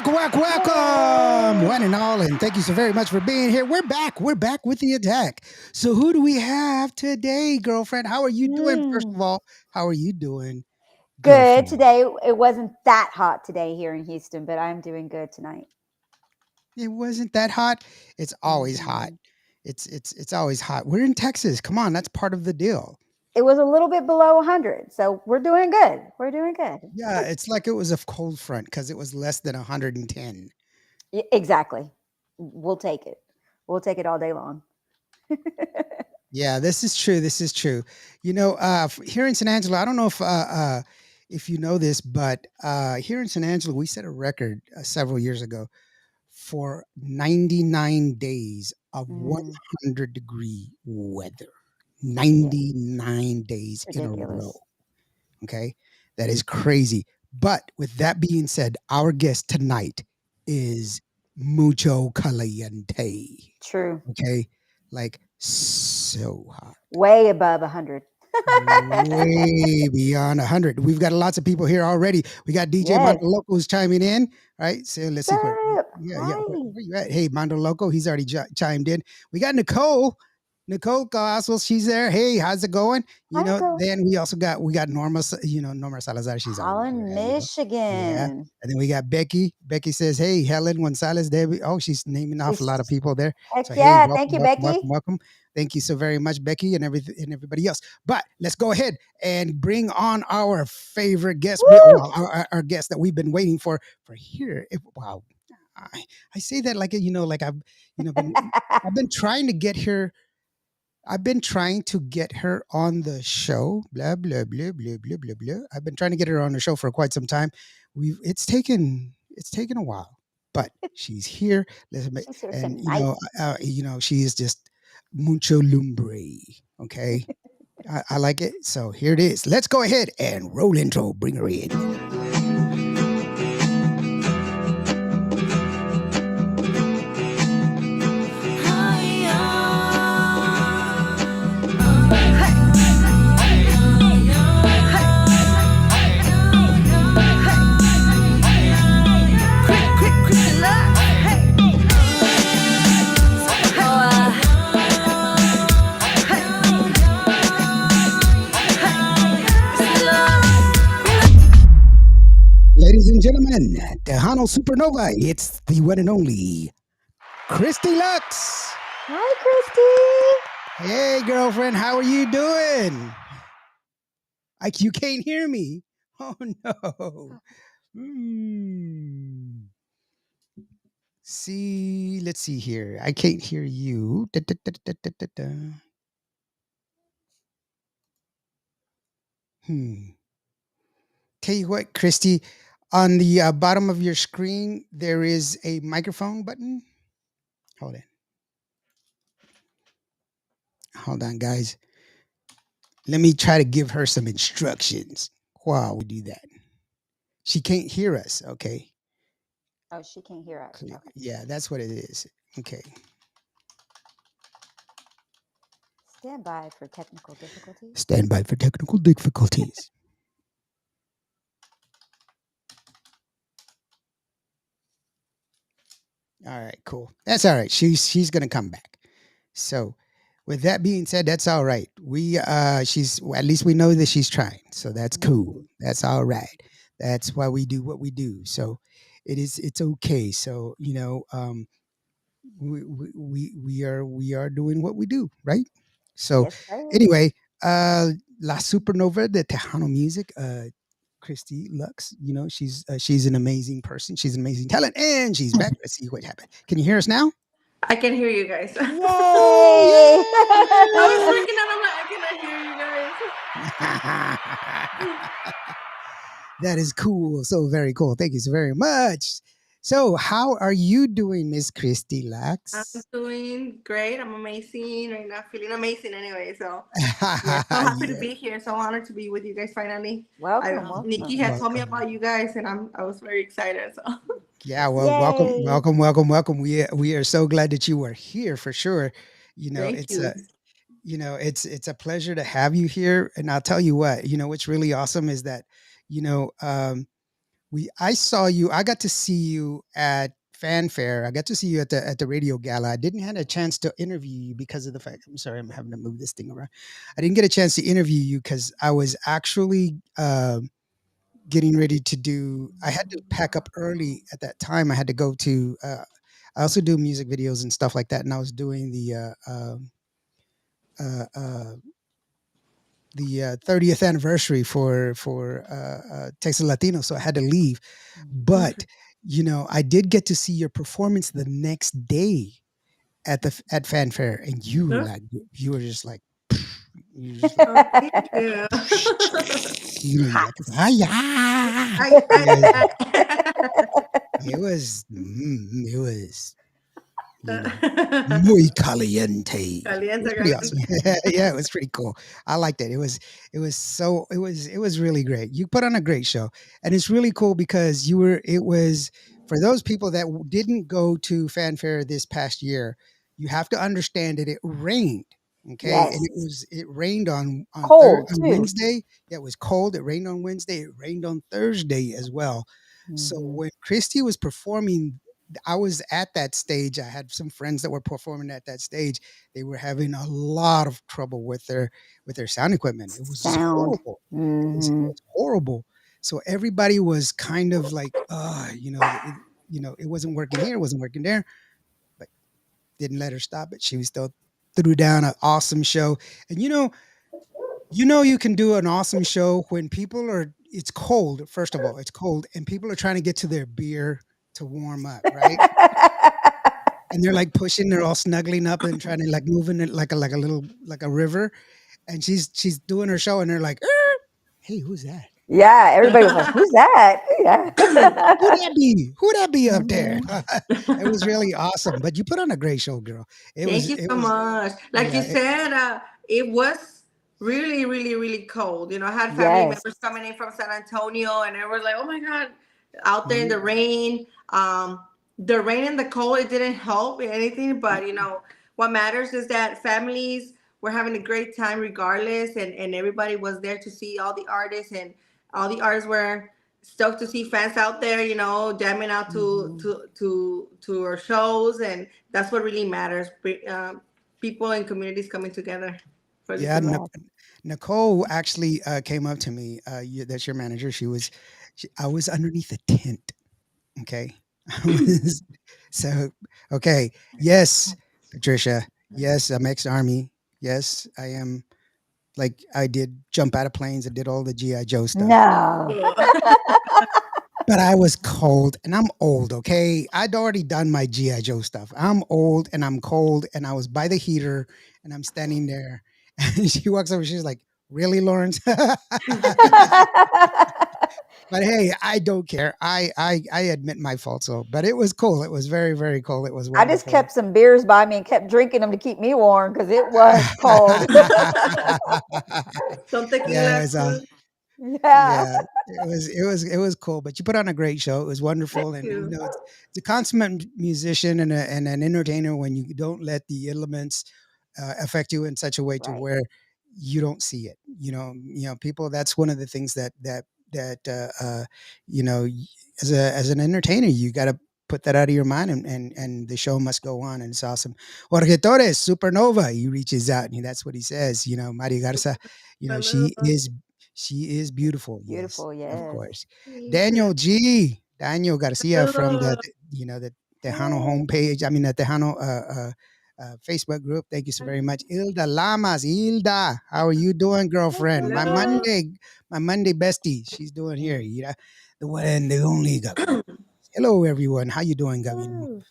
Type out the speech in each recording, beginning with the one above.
Welcome, Yay! one and all, and thank you so very much for being here. We're back. We're back with the attack. So, who do we have today, girlfriend? How are you doing? First of Mm. all, how are you doing, Good girlfriend? today. It wasn't that hot today here in Houston, but I'm doing good tonight. It wasn't that hot. It's always hot. Mhm. It's always hot. We're in Texas. Come on, that's part of the deal. It was a little bit below 100, so we're doing good. We're doing good. Yeah, it's like it was a cold front because it was less than 110. Exactly. We'll take it. We'll take it all day long. Yeah, this is true. This is true. Here in San Angelo, I don't know if you know this, but here in San Angelo, we set a record several years ago for 99 days of Mm, 100-degree weather. yeah, 99 days in a row. ridiculous. Okay, that is crazy. But with that being said, our guest tonight is mucho caliente. True. Okay, like so hot. Way above 100. Way beyond 100. We've got lots of people here already. We got DJ Yes. Mondo Loco's chiming in. Right. So let's see where. Sup? Yeah, yeah. Hi. Where you at? Hey, Mondo Loco. He's already chimed in. We got Nicole. Nicole Coswell, she's there. Hey, how's it going? Hi, Nicole. Then we got Norma, Norma Salazar. She's always here. Holland, There you go. Yeah. Michigan. And then we got Becky. Becky says, hey, Helen Gonzalez, Debbie. Oh, she's naming off a lot of people there. Heck So hey, yeah. Thank welcome, you, welcome, welcome, Becky. welcome. Thank you so very much, Becky, and everybody else. But let's go ahead and bring on our favorite guest. Woo! Our guest that we've been waiting for here. Wow, I say that like like I've been trying to get her. I've been trying to get her on the show. Blah blah blah blah blah blah blah. I've been trying to get her on the show for quite some time. It's taken a while, but she's here. She's here And tonight. she is just mucho lumbre. Okay, I like it. So here it is. Let's go ahead and roll intro. Bring her in. Christi Lux. Ladies and gentlemen, Tejano Supernova. It's the one and only Christi Lux. Hi, Christy. Hey, girlfriend, how are you doing? You can't hear me. Oh no. Hmm. See, let's see here. I can't hear you. Da, da, da, da, da, da, da. Hmm. Tell you what, Christy, on the bottom of your screen, there is a microphone button. Hold on. Hold on, guys. Let me try to give her some instructions while we do that. She can't hear us. Okay. Oh, she can't hear us. Okay. Yeah, that's what it is. Okay. Stand by for technical difficulties. Stand by for technical difficulties. All right, cool. That's all right. She's gonna come back. So, with that being said, that's all right. She's at least we know that she's trying. So that's cool. Mhm. That's all right. That's why we do what we do. So, it's okay. So we are doing what we do, right? So Yes, sir. anyway, La Supernova, the Tejano music, Christi Lux, she's an amazing person. She's an amazing talent, and she's back. Let's see what happened. Can you hear us now? I can hear you guys. Yay! I was freaking out. I'm like, I cannot hear you guys. That is cool. So very cool. Thank you so very much. So, how are you doing, Miss Christi I'm Lux? doing great. I'm amazing right now, feeling amazing anyway. So yeah, so happy to Yeah. be here. So honored to be with you guys finally. Welcome, I Nikki welcome. had told me Welcome. about you guys, and I was very excited. So Yeah, well, welcome, Yay! welcome, welcome, welcome. We are so glad that you are here for sure. thank It's you. it's a pleasure to have you here. And I'll tell you what, what's really awesome is that, you know, um, I saw you. I got to see you at Fanfare. I got to see you at the radio gala. I didn't have a chance to interview you because of the fact. I'm sorry, I'm having to move this thing around. I didn't get a chance to interview you because I was actually getting ready to do. I had to pack up early at that time. I had to go to. I also do music videos and stuff like that, and I was doing uh, uh, the 30th anniversary for Texas Latino, so I had to leave. But I did get to see your performance the next day at Fanfare, and Huh? you were just like you were just like Oh, thank you. you Hot. like ah yeah. Yeah, I it was uh, muy caliente. It was caliente, pretty awesome. caliente. Yeah, it was pretty cool. I liked it. It was really great. You put on a great show, and it's really cool because it was for those people that didn't go to Fanfare this past year. You have to understand that it rained. Okay, and Yes. it rained Cold on too. Wednesday. Yeah, it was cold. It rained on Wednesday. It rained on Thursday as well. So Hmm. when Christy was performing, I was at that stage. I had some friends that were performing at that stage. They were having a lot of trouble with their sound equipment. It was just Sound. horrible. It Hmm. was horrible. So everybody was kind of like, it wasn't working here, it wasn't working there, but didn't let her stop it. She was still threw down an awesome show. And you can do an awesome show when people are it's cold, first of all, it's cold, and people are trying to get to their beer to warm up, right? And they're like pushing, they're all snuggling up and trying to like moving it like a little like a river. And she's doing her show, and they're like, "Hey, who's that? Yeah, everybody was like, "Who's that?" Yeah. Who that be? Who that be up there?" Mhm. It was really awesome. But you put on a great show, girl. Thank you It so was much. Like you yeah. said, it was really, really, really cold. I had family Yes. members coming in from San Antonio, and it was like, oh my God, out there in Mhm, the rain. The rain and the cold, it didn't help anything, but what matters is that families were having a great time regardless, and everybody was there to see all the artists, and all the artists were stoked to see fans out there, jamming out to Mhm. to to to our shows, and that's what really matters. People and communities coming together for this yeah, event. Yes. Nicole actually came up to me. That's your manager. I was underneath a tent. Okay. I was so okay. Yes, Patricia. Yes, I'm ex-army. Yes, I am. Like I did jump out of planes. I did all the GI Joe stuff. No. But I was cold and I'm old. Okay, I'd already done my GI Joe stuff. I'm old and I'm cold and I was by the heater and I'm standing there. And she walks over. She's like, "Really, Lawrence?" But hey, I don't care. I admit my fault. So, but it was cool. It was very very cool. It was I just wonderful. kept some beers by me and kept drinking them to keep me warm because it was cold. Some Yeah, it tequila was. too. Yeah. Yeah, it was cool. But you put on a great show. It was Thank wonderful, and you. it's a consummate musician and an entertainer when you don't let the elements affect you in such a way to Right. where you don't see it. People. That's one of the things that you know y- as an entertainer, you got to put that out of your mind, and the show must go on, and it's awesome. Jorge Torres, Supernova, he reaches out, and that's what he says. Mario Garza, Hello. she is beautiful. Yes, Beautiful. of Yes. course. Thank you. Daniel Garcia from Hello. the Tejano Yay. homepage. I mean, the Tejano Facebook group. Thank you so very much. Hilda Lamas. Hilda, how are you doing, girlfriend? Hello. My Monday bestie. She's doing here. The one and the only Gavino. Hello, everyone. How you doing, Gavino? Woo.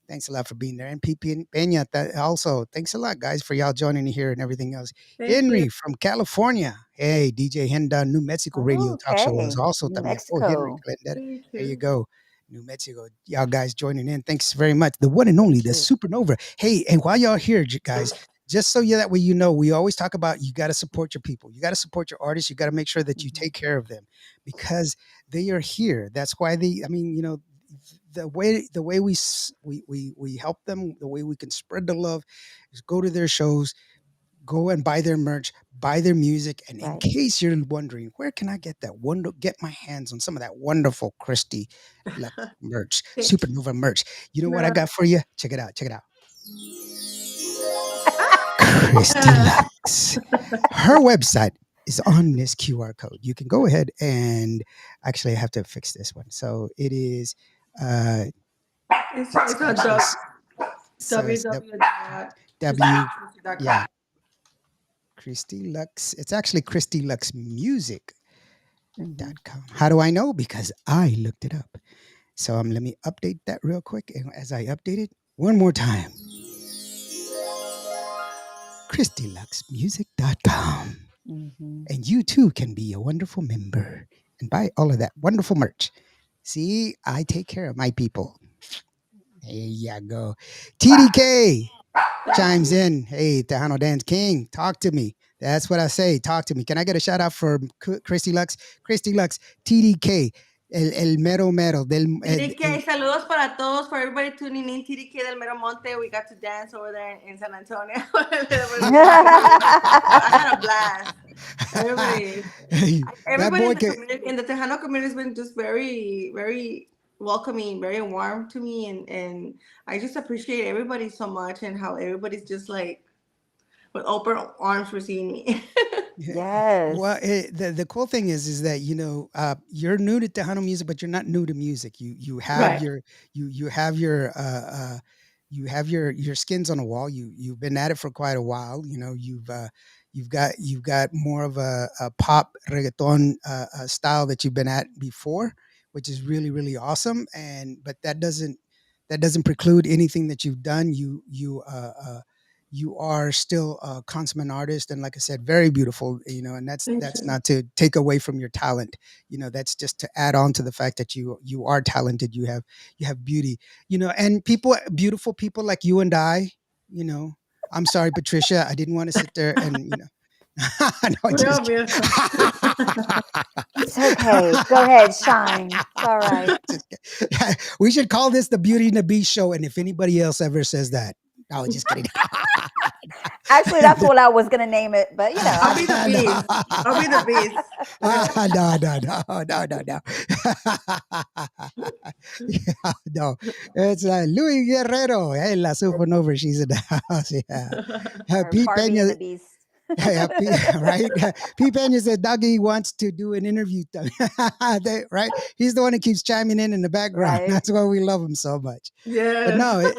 Thanks a lot for being there. And PP Peña, also, thanks a lot, guys, for y'all joining me here and everything else. Thank you. Henry from California. Hey, DJ Henda, New Mexico radio talk show is Okay. also New también. Oh, Henry Mexico. Calendar. Thank There you you. go. New Mexico. Y'all guys joining in. Thanks very much. The one and only, the Cheers. supernova. Hey, and while y'all here, guys, just so that way we always talk about you got to support your people. You got to support your artists. You got to make sure that you Mhm. take care of them because they are here. That's why I mean, the way we help them, the way we can spread the love is go to their shows, go and buy their merch, buy their music. And in Right. case you're wondering, where can I get get my hands on some of that wonderful Christy Lux merch, Thank you. Supernova merch? You know what I No. got for you? Check it out. Check it out. Christy Ah! Lux. Her website is on this QR code. You can go ahead and actually I have to fix this one. So it is uh It's on actually so it's W www.christiluxmusic.com. yeah, Christy Lux. It's actually Christy Lux Hmm. Music.com. How do I know? Because I looked it up. So let me update that real quick. And as I update it, one more time, ChristyLuxMusic.com. Hmm. And you too can be a wonderful member and buy all of that wonderful merch. See, I take care of my people. There you go. TDK Thank chimes you. in. Hey, Tejano Dance King, talk to me. That's what I say. Talk to me. Can I get a shout out for Christy Lux? Christy Lux, TDK, el mero mero del TDK, saludos para todos, for everybody tuning in. TDK del Mero Monte. We got to dance over there in San Antonio. I had a blast. Everybody, that everybody boy in the can. community, in the Tejano community, has been just very, very welcoming, very warm to me, and I just appreciate everybody so much, and how everybody's just like with open arms receiving me. Yeah. Well, Yes. the cool thing is that you're new to Tejano music, but you're not new to music. You have Right. your you have your you have your skins on the wall. You've been at it for quite a while. You've got more of a pop reggaeton style that you've been at before, which is really really awesome. And but that doesn't preclude anything that you've done. You are still a consummate artist, and like I said, very beautiful. And Thank that's you. not to take away from your talent. That's just to add on to the fact that you are talented. You have beauty. And people, beautiful people like you and I. you know I'm sorry, Patricia, I didn't want to sit there and no, Real just beautiful. It's okay. Go ahead, shine. It's all right. just we should call this the Beauty and the Beast show, and if anybody else ever says that, I was just kidding. Actually, that's what I was gonna name it, but I'll be the No. beast. I'll be the beast. No, no, no, no, no, no. Yeah, no. It's Louis Guerrero. Hey, La Supernova. She's in the house. Yeah. or Pete Barbie and Pena. the Beast. Yeah, right. Pete Pena said Dougie wants to do an interview. Right. He's the one who keeps chiming in the background. Right. That's why we love him so much. But Yes. no,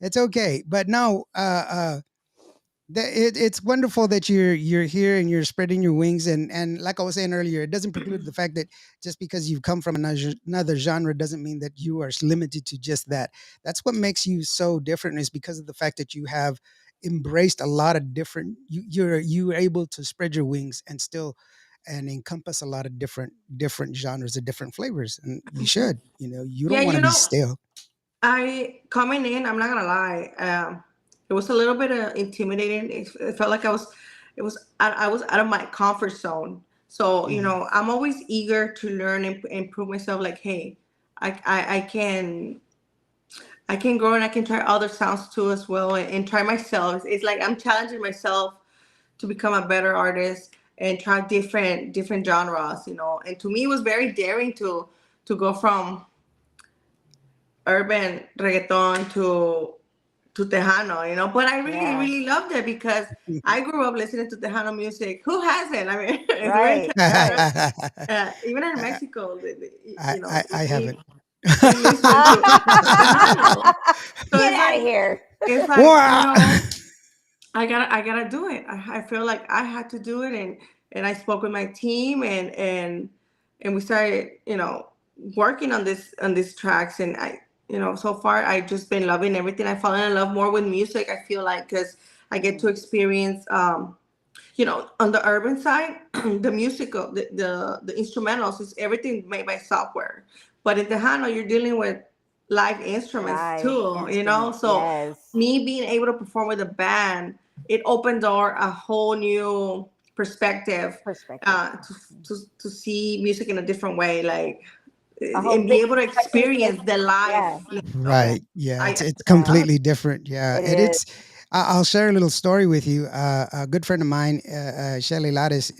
it's okay. But no, it's wonderful that you're here and you're spreading your wings, and like I was saying earlier, it doesn't preclude the fact that just because you've come from another genre doesn't mean that you are limited to just that. That's what makes you so different, is because of the fact that you have embraced a lot of different, you're able to spread your wings and still and encompass a lot of different genres of different flavors, and you should. You Yeah, don't want to be stale. I coming in, I'm not gonna lie. It was a little bit intimidating. It felt like I was out of my comfort zone. So Mhm. I'm always eager to learn and improve myself. Like, hey, I can grow and I can try other sounds too as well, and try myself. It's like I'm challenging myself to become a better artist and try different genres. And to me, it was very daring to go from urban reggaeton to Tejano, but I really, Yeah. really loved it because I grew up listening to Tejano music. Who hasn't? I mean, it's very Right. Right. even in Mexico, I haven't. we listen to Tejano. So Get it's out of like here. it's like Wah! I gotta do it. I feel like I had to do it, and I spoke with my team, and we started working on these tracks, and so far I just been loving everything. I fallen in love more with music. I feel like because I get to experience on the urban side, the musical, the instrumentals is everything made by software, but in Tejano you're dealing with live instruments Live too. instruments. So Yes. me being able to perform with a band, it opened door a whole new perspective, Perspective. to see music in a different way, like A whole and be able different to appreciation. experience the live. Yeah. So Right. Yeah. I It's Yeah. love completely different. Yeah. It And is. I'll share a little story with you. A good friend of mine, Shelly Lattes,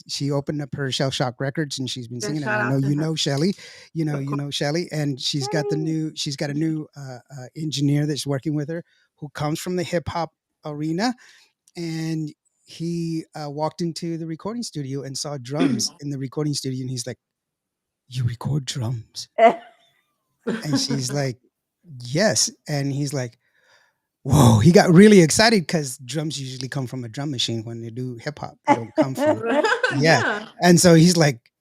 she opened up her Shell Shock Records and she's been Yeah, singing. And shout I know out to her. Shelly, Of course. Shelly, and Shelly. she's got a new engineer that's working with her who comes from the hip hop arena, and he walked into the recording studio and saw drums in the recording studio, and he's like, "You record drums?" And she's like, "Yes," and he's like, whoa, he got really excited because drums usually come from a drum machine when they do hip hop. They don't come from, yeah. Yeah. And so he's like,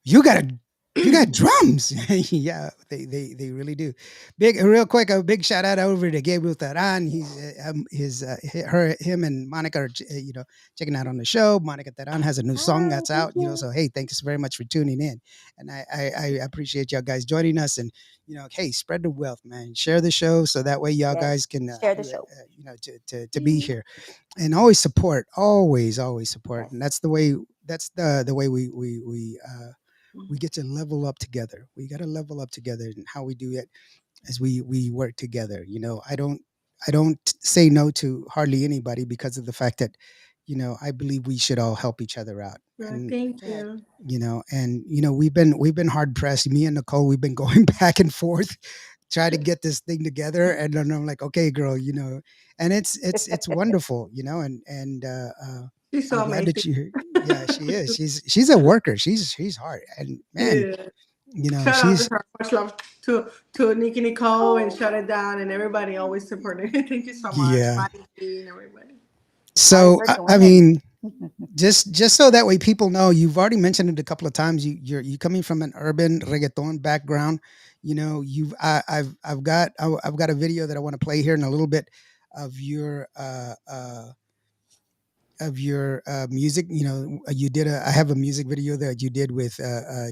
you got to, you got drums. Yeah, they really do. Real quick, a big shout out over to Gabriel Taran. Him and Monica are, checking out on the show. Monica Taran has a new song Hi, that's thank out, you. so hey, thanks very much for tuning in. And I appreciate y'all guys joining us. And, hey, spread the wealth, man. Share the show so that way y'all guys Yes. can, Share the show. to be here and always support, always support. Yes. And that's the way, the way we get to level up together. We got to level up together, and how we do it as we work together. I don't say no to hardly anybody because of the fact that I believe we should all help each other out. Yeah, And thank Yes. you. we've been hard pressed. Me and Nicole, we've been going back and forth try to get this thing together, and then I'm like, okay, girl, and it's wonderful, She's I'm so glad that amazing. you. Yeah, she is. She's a worker. She's hard, and man, Yeah. Shout out to she's. her. Much love to Nikki Nicole and Oh, Shut It Down and everybody always supporting. Thank you so much, Yeah. Patty G and everybody. hard So I, working I women. mean, just so that way people know, you've already mentioned it a couple of times. You coming from an urban reggaeton background. I've got a video that I want to play here in a little bit of your music. You did I have a music video that you did with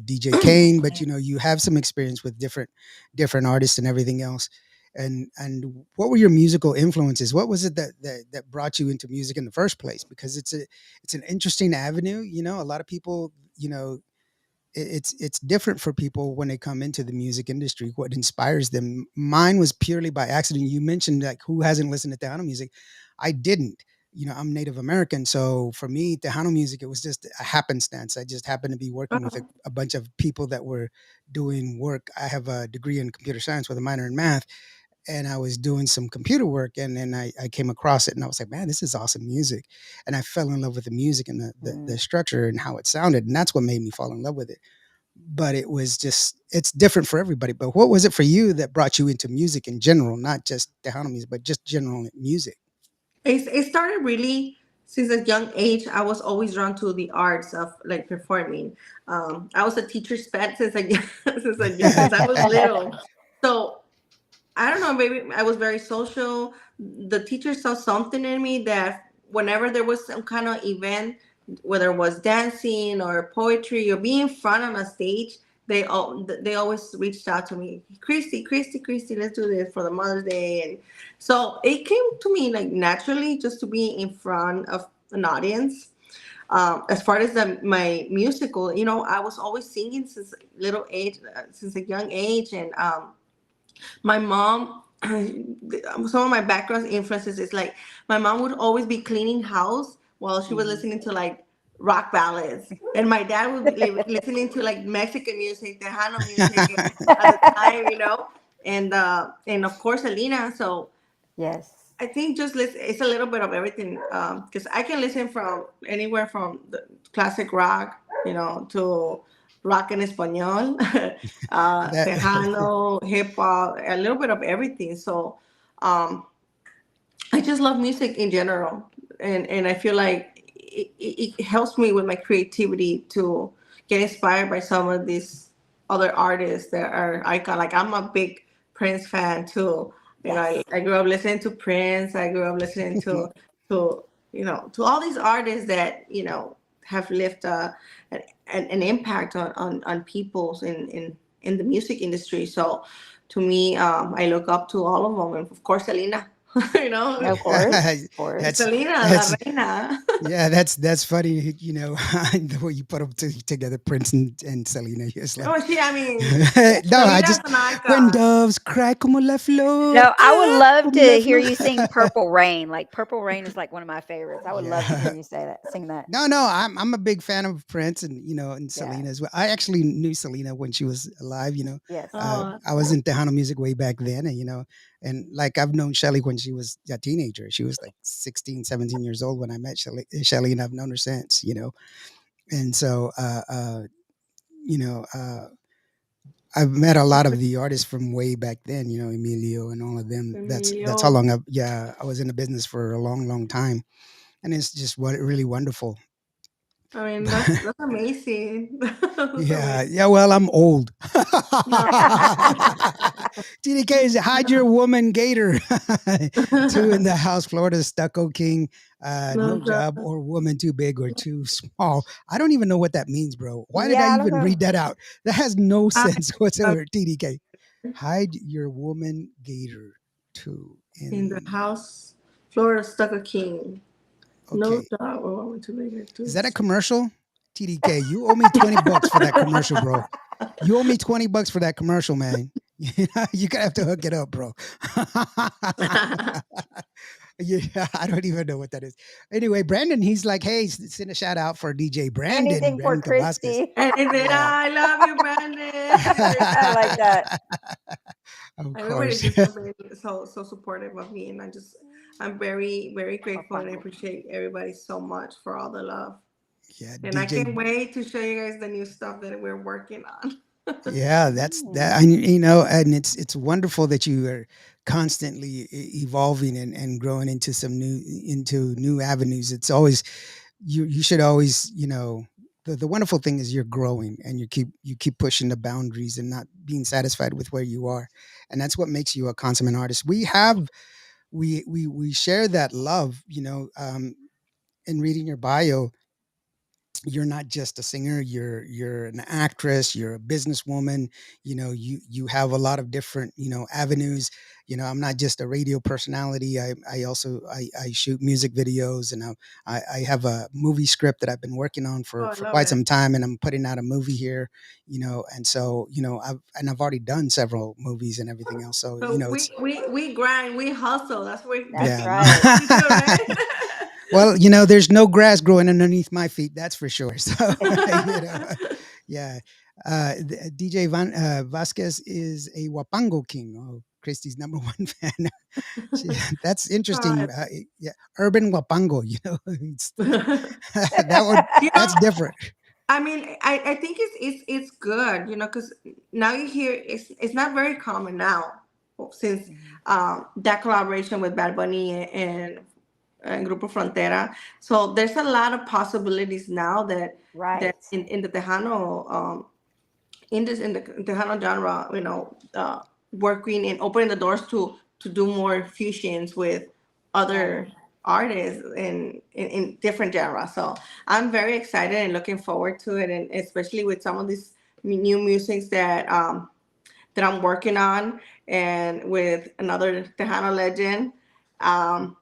DJ Kane, but you have some experience with different artists and everything else. And what were your musical influences? What was it that brought you into music in the first place? Because it's an interesting avenue. A lot of people, it's different for people when they come into the music industry. What inspires them? Mine was purely by accident. You mentioned, like, who hasn't listened to Tejano music? I didn't. I'm Native American, so for me, Tejano music, it was just a happenstance. I just happened to be working with Oh, a bunch of people that were doing work. I have a degree in computer science with a minor in math, and I was doing some computer work, and then I came across it, and I was like, man, this is awesome music. And I fell in love with the music and the Mm. structure and how it sounded, and that's what made me fall in love with it. But it's different for everybody. But what was it for you that brought you into music in general, not just Tejano music, but just general music? it started really since a young age. I was always drawn to the arts of like performing. I was a teacher's pet since since I was little. So I don't know, maybe I was very social. The teacher saw something in me that whenever there was some kind of event, whether it was dancing or poetry or being in front on a stage, they always reached out to me, Christy, Christy, Christy, let's do this for the Mother's Day. And so it came to me like naturally just to be in front of an audience. As far as my musical, I was always singing since little age, since a young age, and my mom, some of my background influences is like my mom would always be cleaning house while she was Mhm. listening to like rock ballads, and my dad would be listening to like Mexican music, Tejano music at the time, and of course Alina. So Yes. I think just listen, it's a little bit of everything, because I can listen from anywhere from the classic rock, to rock en español, That Tejano, hip hop, a little bit of everything. So um, I just love music in general, and I feel like it helps me with my creativity to get inspired by some of these other artists that are icon. Like I'm a big Prince fan too. Yes. I grew up listening to Prince. I grew up listening to to all these artists that have left an impact on people's in the music industry. So to me, I look up to all of them, and of course, Selena. you know, Of course, of that's course. Selena, la that's reina. yeah, that's funny. The way you put them together, Prince and Selena. It's like, Oh, I mean, no, I Selena's just an when icon. doves cry como la flor, No, I would love como la to hear flor. you sing "Purple Rain." Like "Purple Rain" is like one of my favorites. I would love to hear Yeah. you say that, sing that. No, I'm a big fan of Prince and and Yeah. Selena as well. I actually knew Selena when she was alive. Yes. Oh, I was in Tejano music way back then, and like I've known Shelly when she was a teenager. She was like 16, 17 years old when I met Shelly, and I've known her since. And so, you know, uh, I've met a lot of the artists from way back then, Emilio and all of them. That's how Emilio. long I was in the business for a long, long time, and it's just really wonderful. I mean, that's amazing. That's Yeah, amazing. yeah. Well, I'm old. No, TDK is hide your woman gator. Two in the house, Florida stucco king. no, No job or woman too big or too small. I don't even know what that means, bro. Why did I Yeah, I don't even know. read that out? That has no I sense whatsoever. TDK, hide your woman gator. Two in the in. house, Florida stuck a king. No Okay, job. Oh, I went to later is too. that a commercial? TDK, you owe me $20 for that commercial, bro. You owe me $20 for that commercial, man. You gotta have to hook it up, bro. Yeah, I don't even know what that is. Anyway, Brandon, he's like, hey, send a shout out for DJ Brandon, Anything for Brandon Vasquez. Christy. And then Yeah. I love you, Brandon. I like that. Of Everybody's course. just so very so supportive of me, and I'm very very grateful, and I Guapango. appreciate everybody so much for all the love. Yeah, And I DJ. can't wait to show you guys the new stuff that we're working on. Yeah, that's that. Mm, And it's wonderful that you are constantly evolving and growing into new avenues. It's always you should always the wonderful thing is you're growing and you keep pushing the boundaries and not being satisfied with where you are, and that's what makes you a consummate artist. We share that love. In reading your bio, you're not just a singer, you're an actress, you're a businesswoman. You have a lot of different avenues. I'm not just a radio personality. I also I shoot music videos, and I have a movie script that I've been working on Oh, for I for love quite it. some time, and I'm putting out a movie here. And so I've already done several movies and everything else, so So it's we grind, we hustle. that's yeah. right. What we do, right? Well, there's no grass growing underneath my feet, that's for sure. So, you know, yeah. DJ Vasquez is a Wapango king. Oh, Christy's number one fan. That's interesting. Uh, Yeah, urban Wapango. That would you that's know, different. I mean, I think it's good, because now you hear it's not very common now since Mhm. that collaboration with Bad Bunny and Grupo Frontera. So there's a lot of possibilities now that Right. in the Tejano in the Tejano genre, working and opening the doors to do more fusions with Right. other artists in different genres. So I'm very excited and looking forward to it, and especially with some of these new musics that I'm working on, and with another Tejano legend. Um,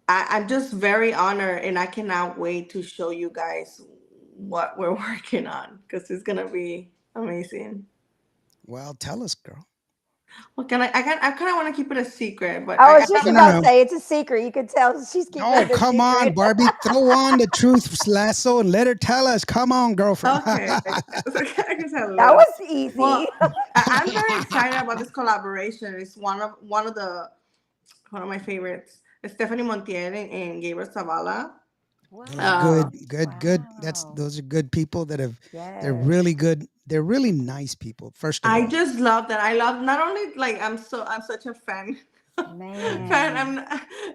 I'm just very honored, and I cannot wait to show you guys what we're working on because it's gonna be amazing. Well, tell us, girl. Well, I kind of want to keep it a secret, but I I was just No, have no, about to no. say it's a secret. You could tell she's keeping No, it a come on, secret. Barbie. Throw on the truth lasso and let her tell us. Come on, girlfriend. okay. I guess a That little. was easy. Well, I'm very excited about this collaboration. It's one of my favorites. Stephanie Montiel and Gabriel Zavala. Those are Wow. Uh, good. Wow. Those are good people that have. They're Yes. really good. They're really nice people. First of I all, just love that. I love not only like I'm such a fan. Fan. Man.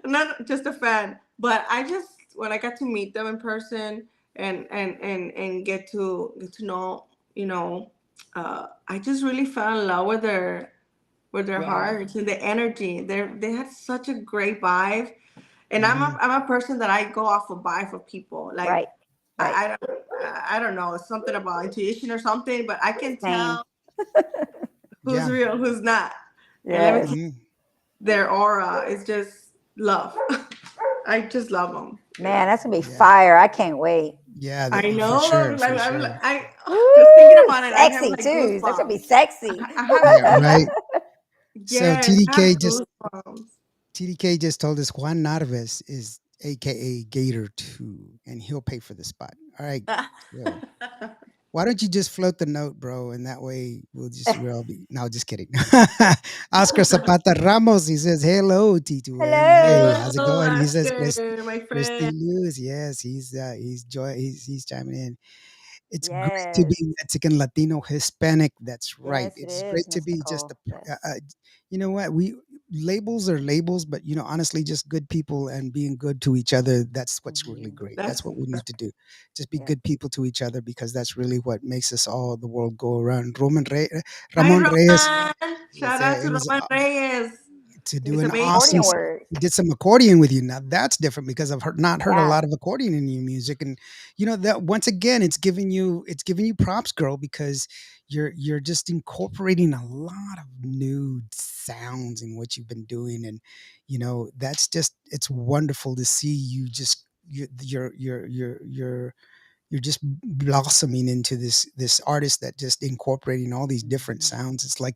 Not just a fan, but I just when I got to meet them in person and get to know, you know, I just really fell in love with their Yes. hearts and the energy. They had such a great vibe, and hmm I'm a person that I go off of vibe for people. Like Right. Right. I don't know, it's something about intuition or something, but I can Same. tell who's yeah. real, who's not. And let me Yes. tell hmm their aura is just love. I just love them. Man, that's gonna be Yeah, fire. I can't wait. yeah, I for know. sure, for sure. I just thinking Woo! about it. I have Sexy like too. That's gonna be goosebumps. sexy. I have Yeah, right. So yes, I have goosebumps. TDK just told us Juan Narves is AKA Gator 2, and he'll pay for the spot. All right. Yo, why don't you just float the note, bro? And that way we'll be. No, just kidding. Oscar Zapata Ramos, he says, hello, T2M. Hey, Hello. Hello, how's it going? He says, Oscar, my Christi friend. Lux. Yes, he's chiming in. It's great to Yes. be Mexican, Latino, Hispanic. That's right. Yes, it It's is, great to Miss be just Nicole. Yes. you know what? We labels are labels, but honestly, just good people and being good to each other. That's what's really Hmm. great. That's That's what we need to do. Just be Yes. good people to each other because that's really what makes us all the world go around. hi, Ramon Reyes Roman. was Shout out to it was Roman Reyes. to do He's an Some amazing. awesome accordion work. he did some accordion with you. Now that's different because not heard a Yeah. lot of accordion in your music, and that once again it's giving you props, girl, because you're just incorporating a lot of new sounds in what you've been doing, and that's just it's wonderful to see you just you're just blossoming into this artist that just incorporating all these different Mhm. sounds. It's like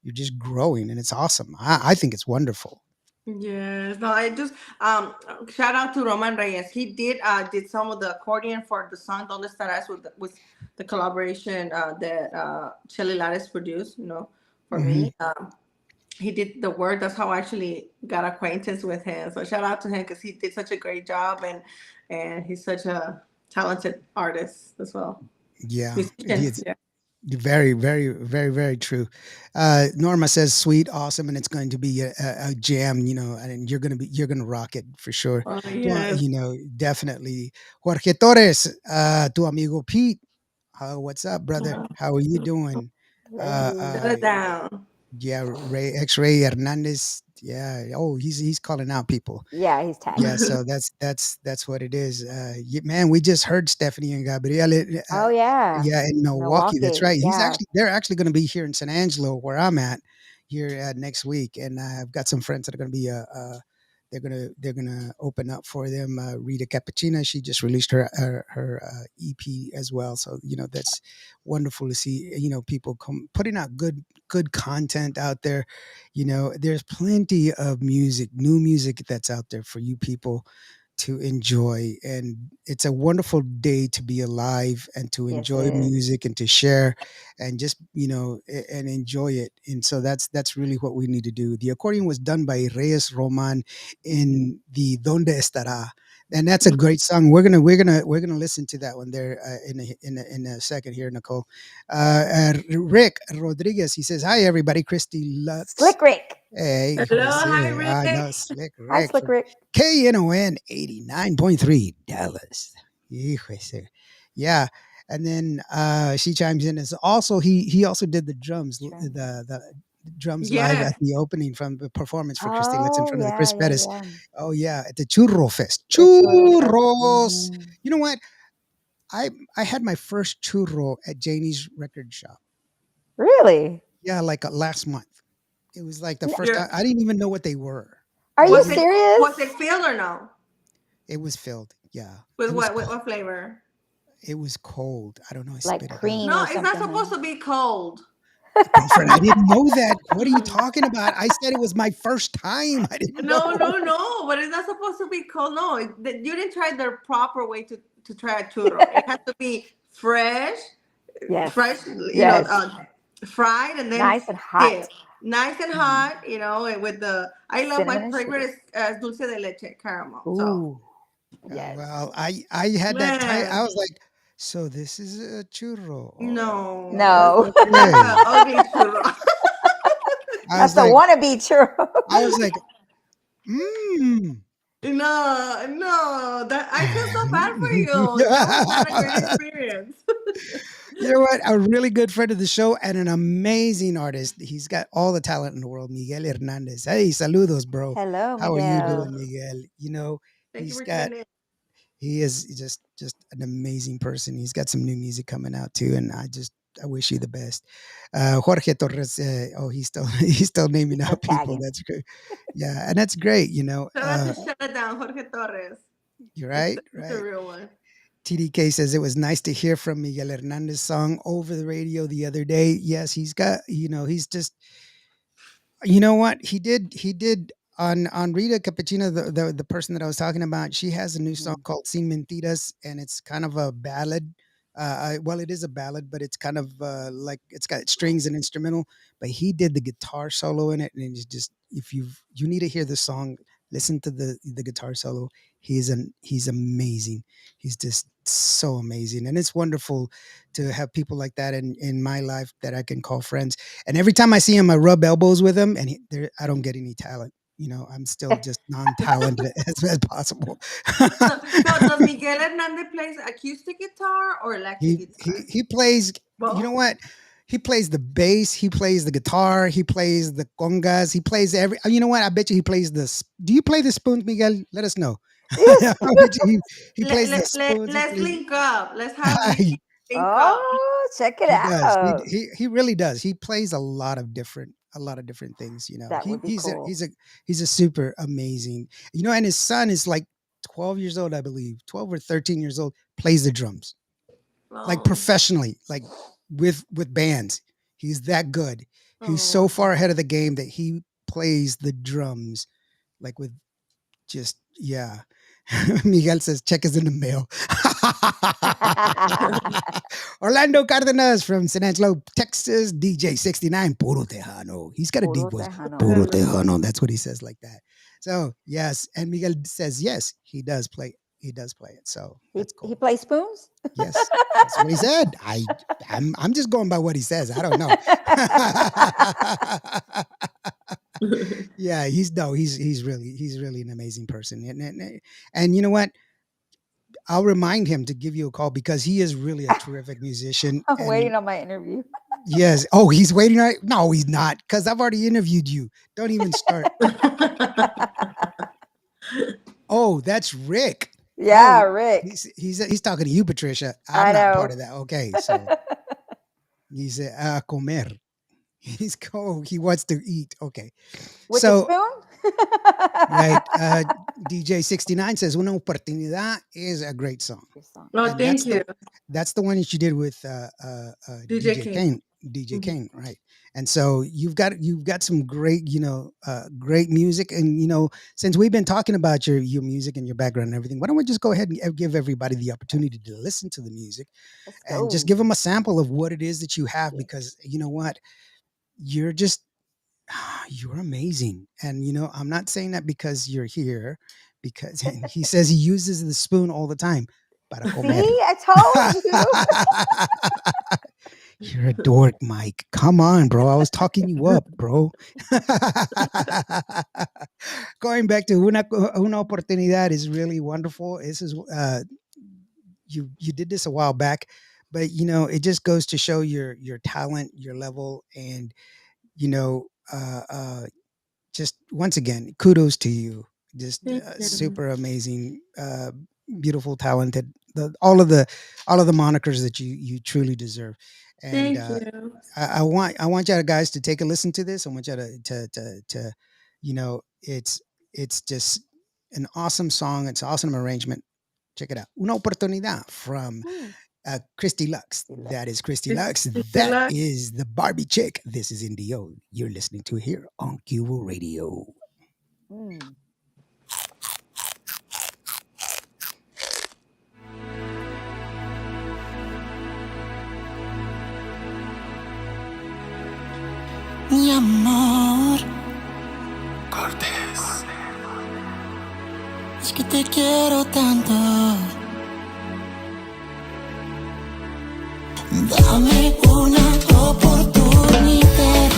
you're just growing, and it's awesome. I think it's wonderful. Yes, no, I just shout out to Roman Reyes. He did some of the accordion for the song "Donde Estarás" with the collaboration that Shelly Lares produced. For Hmm. me, he did the work. That's how I actually got acquaintance with him. So shout out to him because he did such a great job, and he's such a talented artist as well. Yeah, Musician, yeah. very, very, very, very true. Norma says, "Sweet, awesome, and it's going to be a jam." And you're gonna rock it for sure. Oh Well, yes. definitely. Jorge Torres, tu amigo Pete. What's up, brother? Uh, How are you doing? Uh, Hello. Shut uh, it down. yeah, Ray Hernandez. Yeah. Oh, he's calling out people. Yeah, he's Yeah, tagging. so that's what it is. Man, we just heard Stephanie and Gabriele. Oh yeah. Yeah, in Milwaukee. That's Milwaukee. right. Yeah. They're actually going to be here in San Angelo, where I'm at, here next week, and I've got some friends that are going to be. They're gonna open up for them. Rita Cappuccina, she just released her EP as well. So that's wonderful to see. People come putting out good content out there. There's plenty of new music that's out there for you people to enjoy, and it's a wonderful day to be alive and to Yes, it enjoy is. music and to share and just and enjoy it. And so that's really what we need to do. The accordion was done by Reyes Roman Mhm. in the Donde Estará, and that's a great song. We're gonna listen to that one there in a second here, Nicole. Rick Rodriguez, he says, hi everybody, Christy Lux. Slick Rick. Hey, Hello, who's hi there? I Rick. know, Slick Hi, Rick Slick from Rick. KNON 89.3 Dallas. Hijo ese. Yeah. And then she chimes in as also he also did the drums, Drums. the drums live Yes. at the opening from the performance for Christy Lux in Oh front of the yeah, Chris yeah, Pettis. yeah. Oh yeah, at the Churro Fest. The churro fest. Churros. Hmm. You know what? I had my first churro at Janie's record shop. Really? Yeah, like last month. It was like the N- first You're, time I didn't even know what they were. Are I you was didn't. it serious? was it filled or no? It was filled. Yeah, With it was. what? With what flavor? It was cold. I don't know. I Like spit it out. cream No, or it's not something, supposed to be cold. Girlfriend, I didn't know that. What are you talking about? I said it was my first time. I didn't know. No, no, no. But it's not supposed to be cold. No, you didn't try the proper way to try a churro. It has to be fresh, Yes. fresh. Yes. Fried and then Nice and hot. dipped. Nice and Mhm. hot. And with the I love my Cinnamon and favorite sugar. is dulce de leche caramel. So Ooh. Yes. Well, I had that tight. I man, was like, so this is a churro. Oh, no, No. that's okay. a ugly churro. I That's was a like, wannabe churro. I was like, mmm. No, no, that I feel so bad for you. That was not a great experience. You know what? A really good friend of the show and an amazing artist. He's got all the talent in the world. Miguel Hernandez. Hey, saludos, bro. Hello, How are you Hello. Miguel. doing, Miguel? Thank you He's for got tuning in. he is just an amazing person. He's got some new music coming out too, and I just I wish you the best. Jorge Torres. He's still naming Still out people. tagging. That's great. Yeah, and that's great. You know, Shout out to Shut It Down, Jorge Torres. you're It's, right. it's a Right. real one. TDK says it was nice to hear from Miguel Hernandez song over the radio the other day. Yes, he's got, he's just, you know what he did on Rita Cappuccino, the person that I was talking about. She has a new song Mhm. called Sin Mentiras, and it's kind of a ballad. Well, it is a ballad, but it's kind of like it's got strings and instrumental. But he did the guitar solo in it, and it's just, if you need to hear the song, listen to the guitar solo. He's amazing. He's just so amazing, and it's wonderful to have people like that in my life that I can call friends. And every time I see him, I rub elbows with him, and I don't get any talent. I'm still just non-talented as possible. Now, does Miguel Hernandez plays acoustic guitar or electric he he guitar? he plays. You know Both. what? He plays the bass. He plays the guitar. He plays the congas. He plays every. You know what? I bet you he plays the. Do you play the spoons, Miguel? Let us know. I Yes. bet you he plays the spoons. He Let's plays. link up. Let's have Miguel link up. Oh, check it He does. out. He really does. He plays a lot of different things. That He would be cool. he's a super amazing. And his son is like 12 years old, I believe, 12 or 13 years old. Plays the drums like Oh, professionally, like with bands. He's that good. He's oh, so far ahead of the game that he plays the drums like with just yeah. Miguel says check is in the mail. Orlando Cardenas from San Angelo, Texas, DJ 69, Puro Tejano. He's got a Puro deep voice. Tejano. Puro Tejano. That's what he says like that. So, yes. And Miguel says, yes, he does play. He does play it. So that's He cool. plays spoons? Yes. That's what he said. I'm just going by what he says. I don't know. Yeah, he's really an amazing person. And you know what? I'll remind him to give you a call because he is really a terrific musician. I'm And waiting on my interview. yes. Oh, he's waiting. Right? No, he's not. Because I've already interviewed you. Don't even start. Oh, that's Rick. Yeah, Oh, Rick. he's talking to you, Patricia. I I'm not know. part of that. Okay, so he said comer. He wants to eat. Okay, With so the spoon? right. DJ 69 says Una Oportunidad is a great song. Good song. no, And thank you, that's the one that you did with DJ DJ King. Kane. DJ Mhm. Kane, right? And so you've got some great, great music. And since we've been talking about your music and your background and everything, why don't we just go ahead and give everybody the opportunity to listen to the music Let's and just go. give them a sample of what it is that you have, Yeah. because you know what, you're just you're amazing. And I'm not saying that because you're here, because and he says he uses the spoon all the time. Para comer. See, I told you. You're a dork, Mike. Come on, bro. I was talking you up, bro. Going back to una oportunidad is really wonderful. This is you did this a while back, but it just goes to show your talent, your level, and just once again, kudos to you. Just Thank you. super amazing, beautiful, talented. All of the monikers that you truly deserve. And Thank you. I want you guys to take a listen to this. I want you to it's just an awesome song. It's an awesome arrangement. Check it out. Una oportunidad from Christi Lux. That is Christi Lux. That Lux. is the Barbie chick. This is Indio. You're listening to here on Cuba Radio. Mm. Mi amor, Cortés, es que te quiero tanto. Dame una oportunidad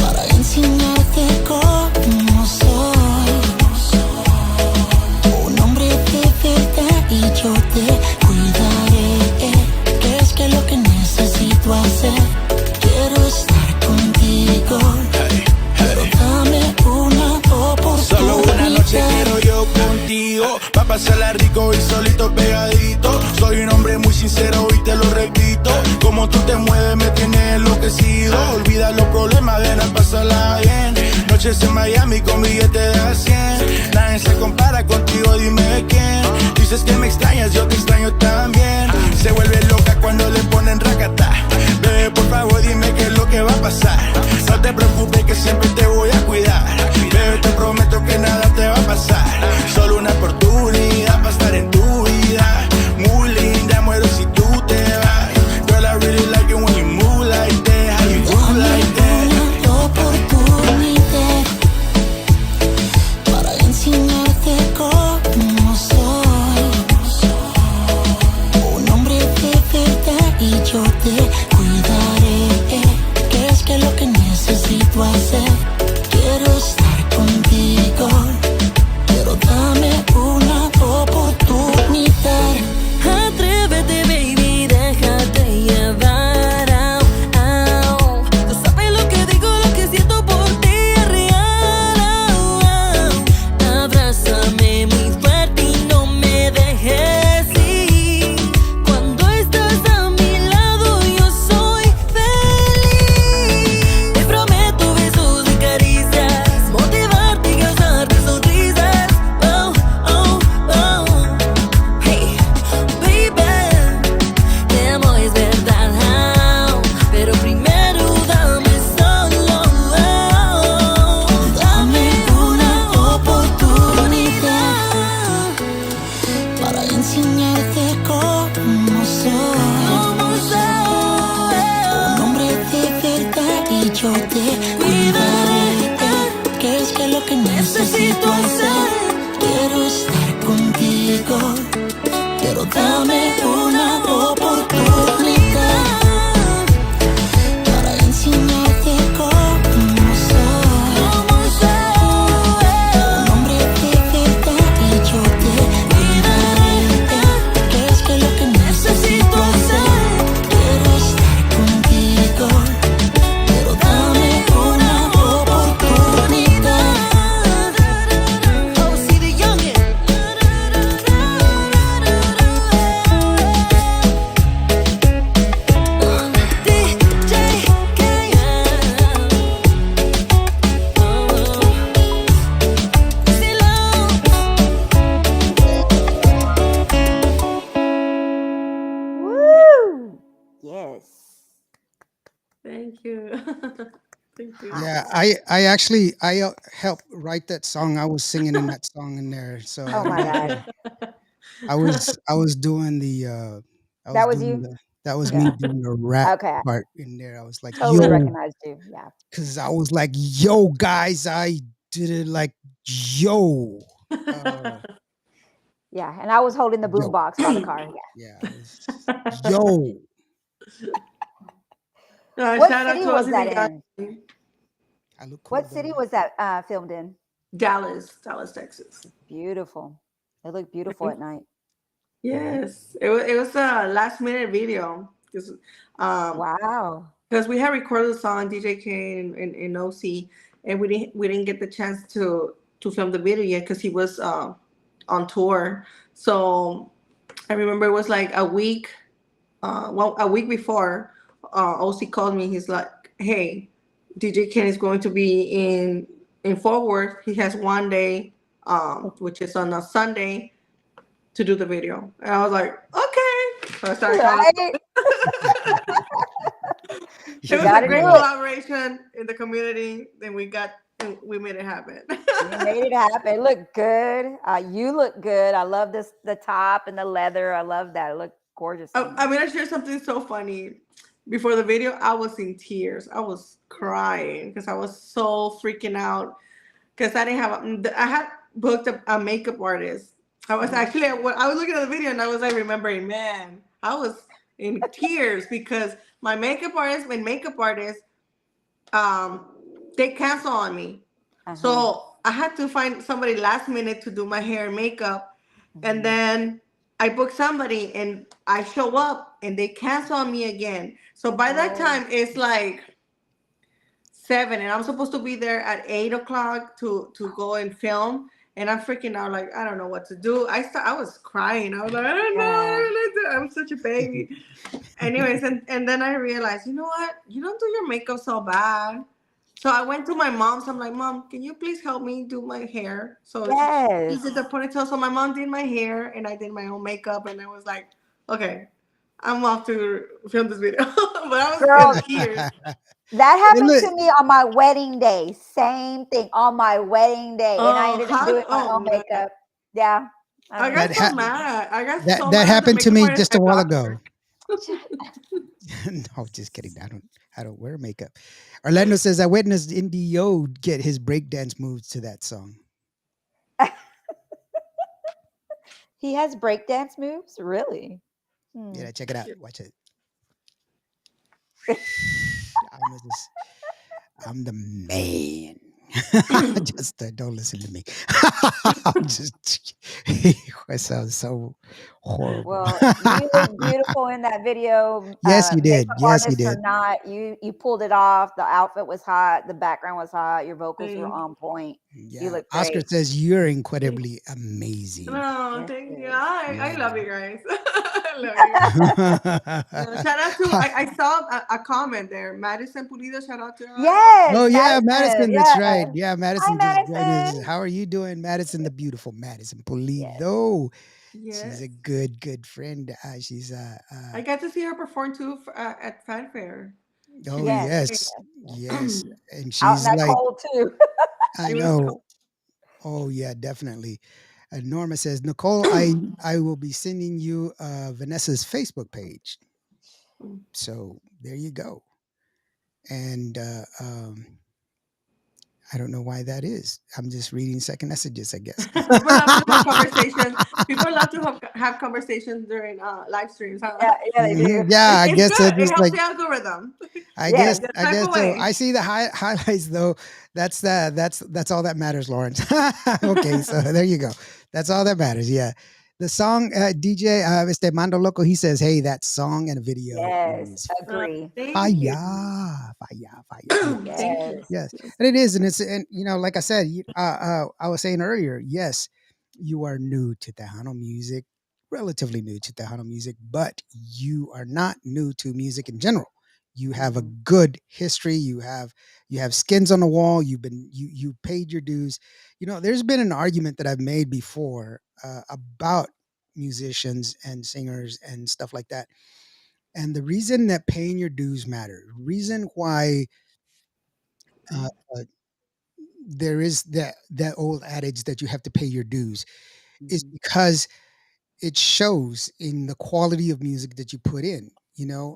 para enseñarte cómo soy. Un hombre de verdad y yo te cuidaré. ¿Qué es que lo que necesito hacer? Quiero estar contigo. Pero dame una oportunidad. Solo una noche quiero yo contigo. contigo. Pa' pasarla rico y solito pegadito. Soy un hombre muy sincero y te lo repito. Como tú te mueves me tienes enloquecido. Olvida los problemas, ven a pasarla bien. Noches en Miami con billetes de a 100. Nadie se compara contigo, dime quién. Dices que me extrañas, yo te extraño también. Se vuelve loca cuando le ponen racata. Bebé, por favor, dime qué es lo que va a pasar. No te preocupes que siempre te voy a cuidar. Bebé, te prometo que nada te va a pasar. Solo una oportunidad para estar en tu vida. Muy linda, muero si tú te vas. Girl, I really like it when you move like that. How you move like that. Una oportunidad para enseñarte cómo soy. Un hombre de verdad y yo te cuidaré. ¿Qué es que lo que necesito hacer? Quiero estar contigo. Pero dame una oportunidad. Atrévete, baby, déjate llevar. Au, au. Tú sabes lo que digo, lo que siento por ti es real. Au, au. Abrázame muy fuerte y no me dejes ir. Cuando estás a mi lado yo soy feliz. Te prometo besos y caricias, motivarte y causarte sonrisas. Oh, oh, oh. Hey, baby, te amo es verdad. Pero primero dame solo. Dame una oportunidad para enseñarte cómo soy. Un hombre de verdad y yo te cuidaré. ¿Qué es que lo que necesito hacer? Quiero estar contigo. Pero dame una oportunidad para enseñarte cómo soy. Un hombre de verdad y yo te cuidaré. ¿Qué es que lo que necesito hacer? Quiero estar contigo. Pero dame una oportunidad. Oh, see the youngin'. DJ Christi Woo! Yes. Thank you. Thank you. Yeah, I actually helped write that song. I was singing in that song in there. So Oh my God. I was doing the That was you? that was me Yeah. doing the rap Okay. part in there. I was like, Totally yo, recognized you. Yeah. because I was like, yo, guys, I did it like yo. Yeah. And I was holding the boom Yo. box by the car. Yeah. Yeah, I was yo. What Shout out city to was Ozzy that the in? Young. I look cool. What city was that filmed in? Dallas, Texas. Beautiful. It looked beautiful at night. Yes, it was a last minute video because Wow. we had recorded the song DJ K and OC, and we didn't get the chance to film the video yet because he was on tour. So I remember it was like a week before OC called me. He's like, "Hey, DJ Ken is going to be in Fort Worth. He has one day, which is on a Sunday, to do the video." And I was like, "Okay." So I started calling. Right? It was a gotta great do it. collaboration in the community. Then we made it happen. You made it happen. It looked good. You look good. I love the top and the leather. I love that. It looked gorgeous. I'm gonna share something so funny. Before the video, I was in tears. I was crying because I was so freaking out because I didn't have. I had booked a makeup artist. I was actually when I was looking at the video and I was like remembering, man, I was in tears because my makeup artist they cancel on me. So I had to find somebody last minute to do my hair and makeup. And then I booked somebody and I show up and they cancel on me again. So by that time it's like 7 and I'm supposed to be there at 8 o'clock to go and film. and I'm freaking out. Like, I don't know what to do. I was crying. I was like, I don't know. Yeah. I don't know. I'm such a baby. Anyways, and then I realized, you know what? You don't do your makeup so bad. So I went to my mom's. I'm like, Mom, can you please help me do my hair? So she Yes. did the ponytail. So my mom did my hair, and I did my own makeup. And I was like, okay, I'm off to film this video. But I was in Girl, tears. that And happened look, to me on my wedding day. Same thing on my wedding day. And I Oh, ended up how? doing my Oh own man, makeup. Yeah. I I mean, got that so ha- mad. I got that so that mad at the happened to makeup me artist. just I a while blocked ago. her. No, just kidding. I don't wear makeup. Orlando says I witnessed Indio get his breakdance moves to that song. he has breakdance moves? Really? Hmm. Yeah, check it out. Watch it. I'm just I'm the man. Just don't listen to me. I'm just it sounds so horrible. Well, you look beautiful in that video. Yes, you did. Makeup Yes, you artist or did. not, you pulled it off. The outfit was hot. The background was hot. Your vocals were Thank on point. You Yeah. look Oscar great. says you're you. incredibly amazing. No, Yes, thank you. yes. I love Yeah. you guys. I love you guys. Shout out to I saw a comment there. Madison Pulido, shout out to her. Oh Yes, yeah, Madison. Madison. That's Yeah. right. Yeah, Hi, Madison just joined us. Madison. How are you doing, Madison? The beautiful Madison Yes. Pulido. She's Yes. a good friend. She's I got to see her perform too at Fanfare. She oh was Yes. yes, great. yes, and Out in she's that like cold too. I It was cool. know. Oh yeah, definitely. Norma says Nicole, I will be sending you Vanessa's Facebook page. So there you go. And I don't know why that is. I'm just reading second messages, I guess. People love to have conversations. People love to have conversations during live streams, huh? Yeah, yeah, they do. Yeah, I It's guess good. It just helps like the algorithm. I Yes. guess The I type guess of so. I way. see the highlights though. That's all that matters, Lawrence. Okay, so there you go. That's all that matters. Yeah. The song DJ Este Mando Loco, he says, "Hey, that song and video Yes. is Agree. Thank you. fire, fire, fire." Yes, Thank you. Yes. yes, and it is, and it's and like I said, I was saying earlier, yes, you are new to Tejano music, relatively new to Tejano music, but you are not new to music in general. You have a Mhm. good history. You have skins on the wall. You paid your dues. There's been an argument that I've made before about musicians and singers and stuff like that. And the reason that paying your dues matter, reason why uh, uh, there is that old adage that you have to pay your dues is Mhm. because it shows in the quality of music that you put in.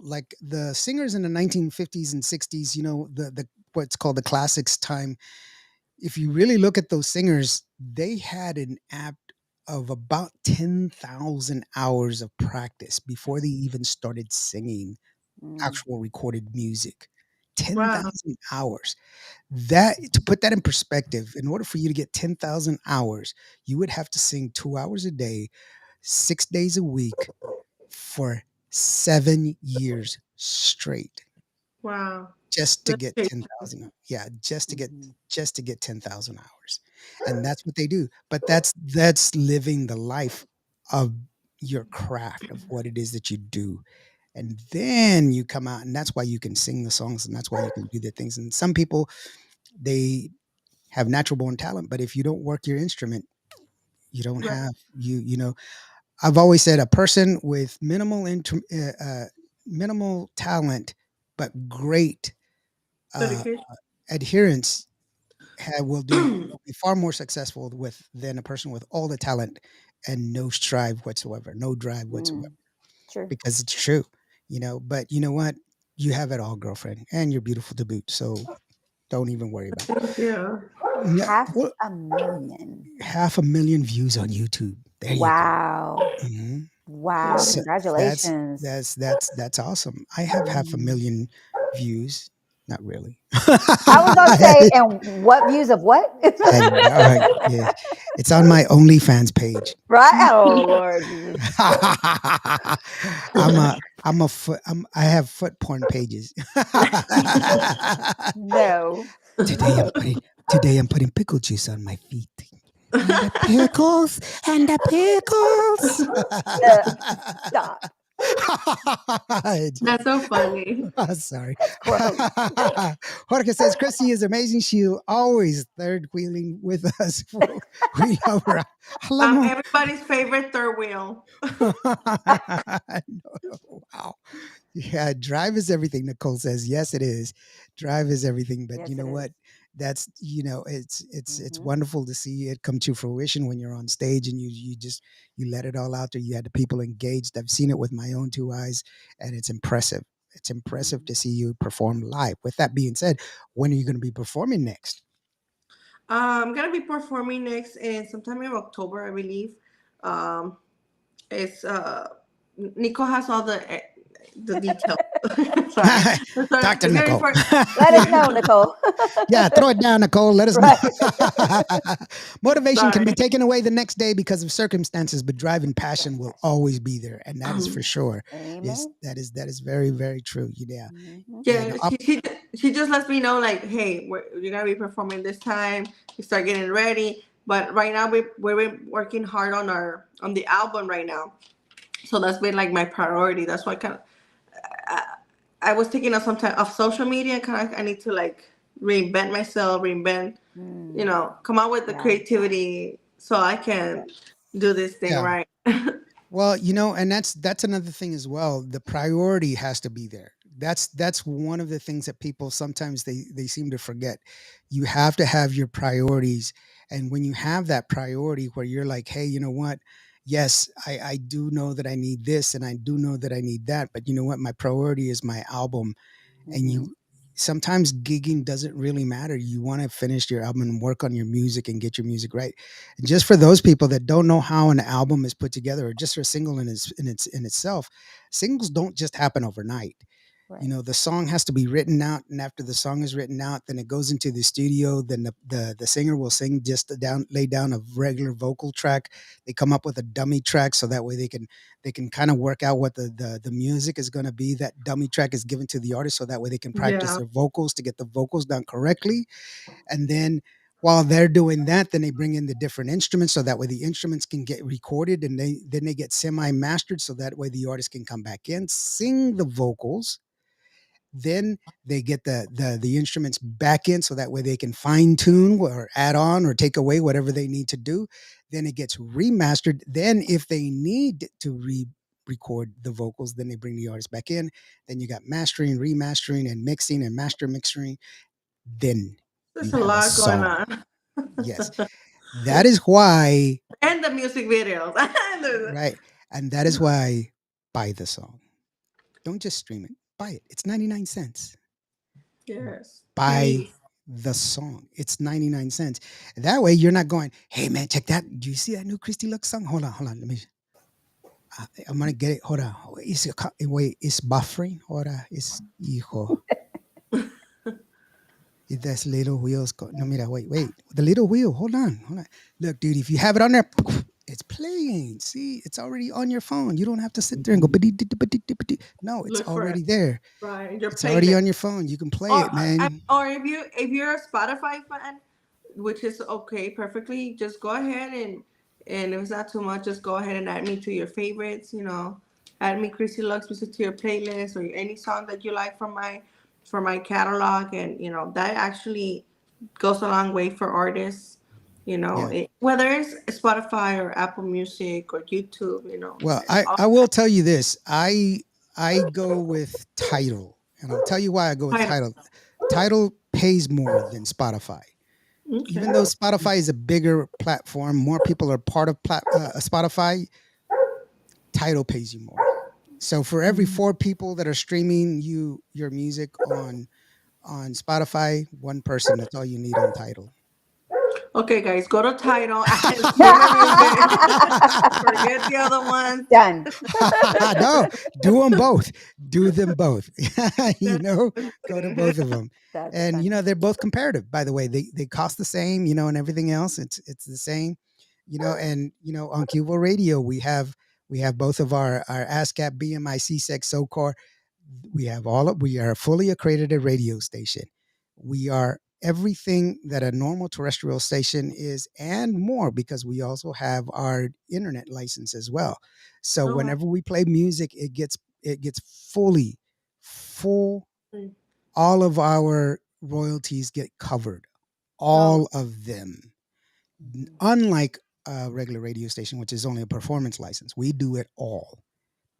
Like the singers in the 1950s and 60s, the what's called the classics time. If you really look at those singers, they had an apt of about 10,000 hours of practice before they even started singing Mm. actual recorded music. Wow. 10,000 hours. That to put that in perspective, in order for you to get 10,000 hours, you would have to sing 2 hours a day, 6 days a week for 7 years straight Wow. just to get Dedication. 10,000. Yeah, Mhm. just to get 10,000 hours. And that's what they do. But that's living the life of your craft, of what it is that you do. And then you come out, and that's why you can sing the songs, and that's why you can do the things. And some people, they have natural born talent, but if you don't work your instrument, you don't Right. have I've always said a person with minimal talent but great uh, Dedication. adherence will be far more successful than a person with all the talent and no strive whatsoever, no drive whatsoever, Mm. True. because it's true. But you know what? You have it all, girlfriend, and you're beautiful to boot. So don't even worry about it. Yeah. Yeah, Half well, a million. 500,000 views on YouTube. There you go. Wow. Mhm. Wow. Yeah. So that's Congratulations. that's awesome. I have half a Mhm. million views. Not really. I was gonna say, and what views of what? And yeah, it's on my OnlyFans page. Right? Oh Lord Jesus. I have foot porn pages. No. today I'm putting today I'm putting pickle juice on my feet. And the pickles and the pickles. Stop. That's so funny. Oh, sorry. That's gross. Jorge says Christy is amazing. She'll always third wheeling with us. We love her. I love I'm her. everybody's favorite third wheel. Wow. Yeah, drive is everything. Nicole says, yes, it is. Drive is everything. But Yes, you it know is. what? That's it's Mhm. wonderful to see it come to fruition when you're on stage and you just you let it all out there. You had the people engaged. I've seen it with my own two eyes, and it's impressive. It's impressive Mhm. to see you perform live. With that being said, when are you going to be performing next? I'm gonna be performing next in sometime in October, I believe. Um, it's Nico has all the details. Sorry, Dr. it's gonna be Nicole. for Let us yeah. know, Nicole. Yeah, throw it down, Nicole. Let us know. Right. Motivation can be Sorry. taken away the next day because of circumstances, but drive and passion will always be there, and that is for sure. Is Amen. that is very very true. Yeah, Mhm. yeah. No, Yeah, she just lets me know like, hey, you're gonna be performing this time. You start getting ready. But right now we're working hard on the album right now. So that's been like my priority. That's why I, I was taking up some time off social media. Kind of I need to like reinvent myself, Mm. come out with the Yeah. creativity so I Yeah. can do this thing yeah. right. Well, and that's another thing as well. The priority has to be there. That's one of the things that people sometimes they seem to forget. You have to have your priorities, and when you have that priority where you're like, hey, you know what? Yes, I do know that I need this, and I do know that I need that, but you know what? My priority is my album, and Mhm. you sometimes gigging doesn't really matter. You want to finish your album and work on your music and get your music right. And just for those people that don't know how an album is put together, or just for a single in itself, singles don't just happen overnight. Right. The song has to be written out, and after the song is written out, then it goes into the studio. Then the singer will sing just lay down a regular vocal track. They come up with a dummy track so that way they can kind of work out what the music is going to be. That dummy track is given to the artist so that way they can practice Yeah, their vocals to get the vocals done correctly. And then while they're doing that, then they bring in the different instruments so that way the instruments can get recorded, and they get semi mastered so that way the artist can come back in, sing the vocals. Then they get the instruments back in so that way they can fine tune or add on or take away whatever they need to do. Then it gets remastered. Then if they need to record the vocals, then they bring the artist back in. Then you got mastering, remastering, and mixing and master mixing. Then there's you a have a lot going song. on. Yes. That is why, And the music videos. right? And that is why buy the song. Don't just stream it. Buy it. It's 99 cents. Yes, Buy please. the song. It's 99 cents. That way you're not going, hey man, check that. Do you see that new Christi Lux song? Hold on. Let me I'm gonna get it. Hold on. Wait, it's buffering. Hold on. It's hijo. That's little wheels. No, mira, wait. The little wheel. Hold on. Look, dude, if you have it on there, it's playing. See, it's already on your phone. You don't have to sit there and go. No, it's Look for it. already there. Right, your It's already playlist. on your phone. You can play Or it, man. or if you're a Spotify fan, which is okay, perfectly, just go ahead and if it's not too much, just go ahead and add me to your favorites. Add me Chrissy Lux music to your playlist or any song that you like from my catalog, and that actually goes a long way for artists. Yeah. Whether it's Spotify or Apple Music or YouTube, Well, it's I all I will tell you this. I go with Title, and I'll tell you why I go with kind of Title. Title pays more than Spotify. Even though okay. Spotify is a bigger platform, more people are part of Spotify. Title pays you more. So for every four people that are streaming your music on Spotify, one person. That's all you need on Title. Okay, guys, go to Tidal and stream my music. Forget the other ones. Done. No, do them both. Do them both. you Just know, go to kidding. both of them. That's And funny. they're both comparative. By the way, they cost the same. And everything else. It's the same. And on Cubo Radio we have both of our ASCAP, BMI, CSEC, SOCOR. We are a fully accredited radio station. We are everything that a normal terrestrial station is and more, because we also have our internet license as well. So Oh, wow. whenever we play music, it gets fully full. Mm. All of our royalties get covered, Oh, all of them. Unlike a regular radio station, which is only a performance license, we do it all.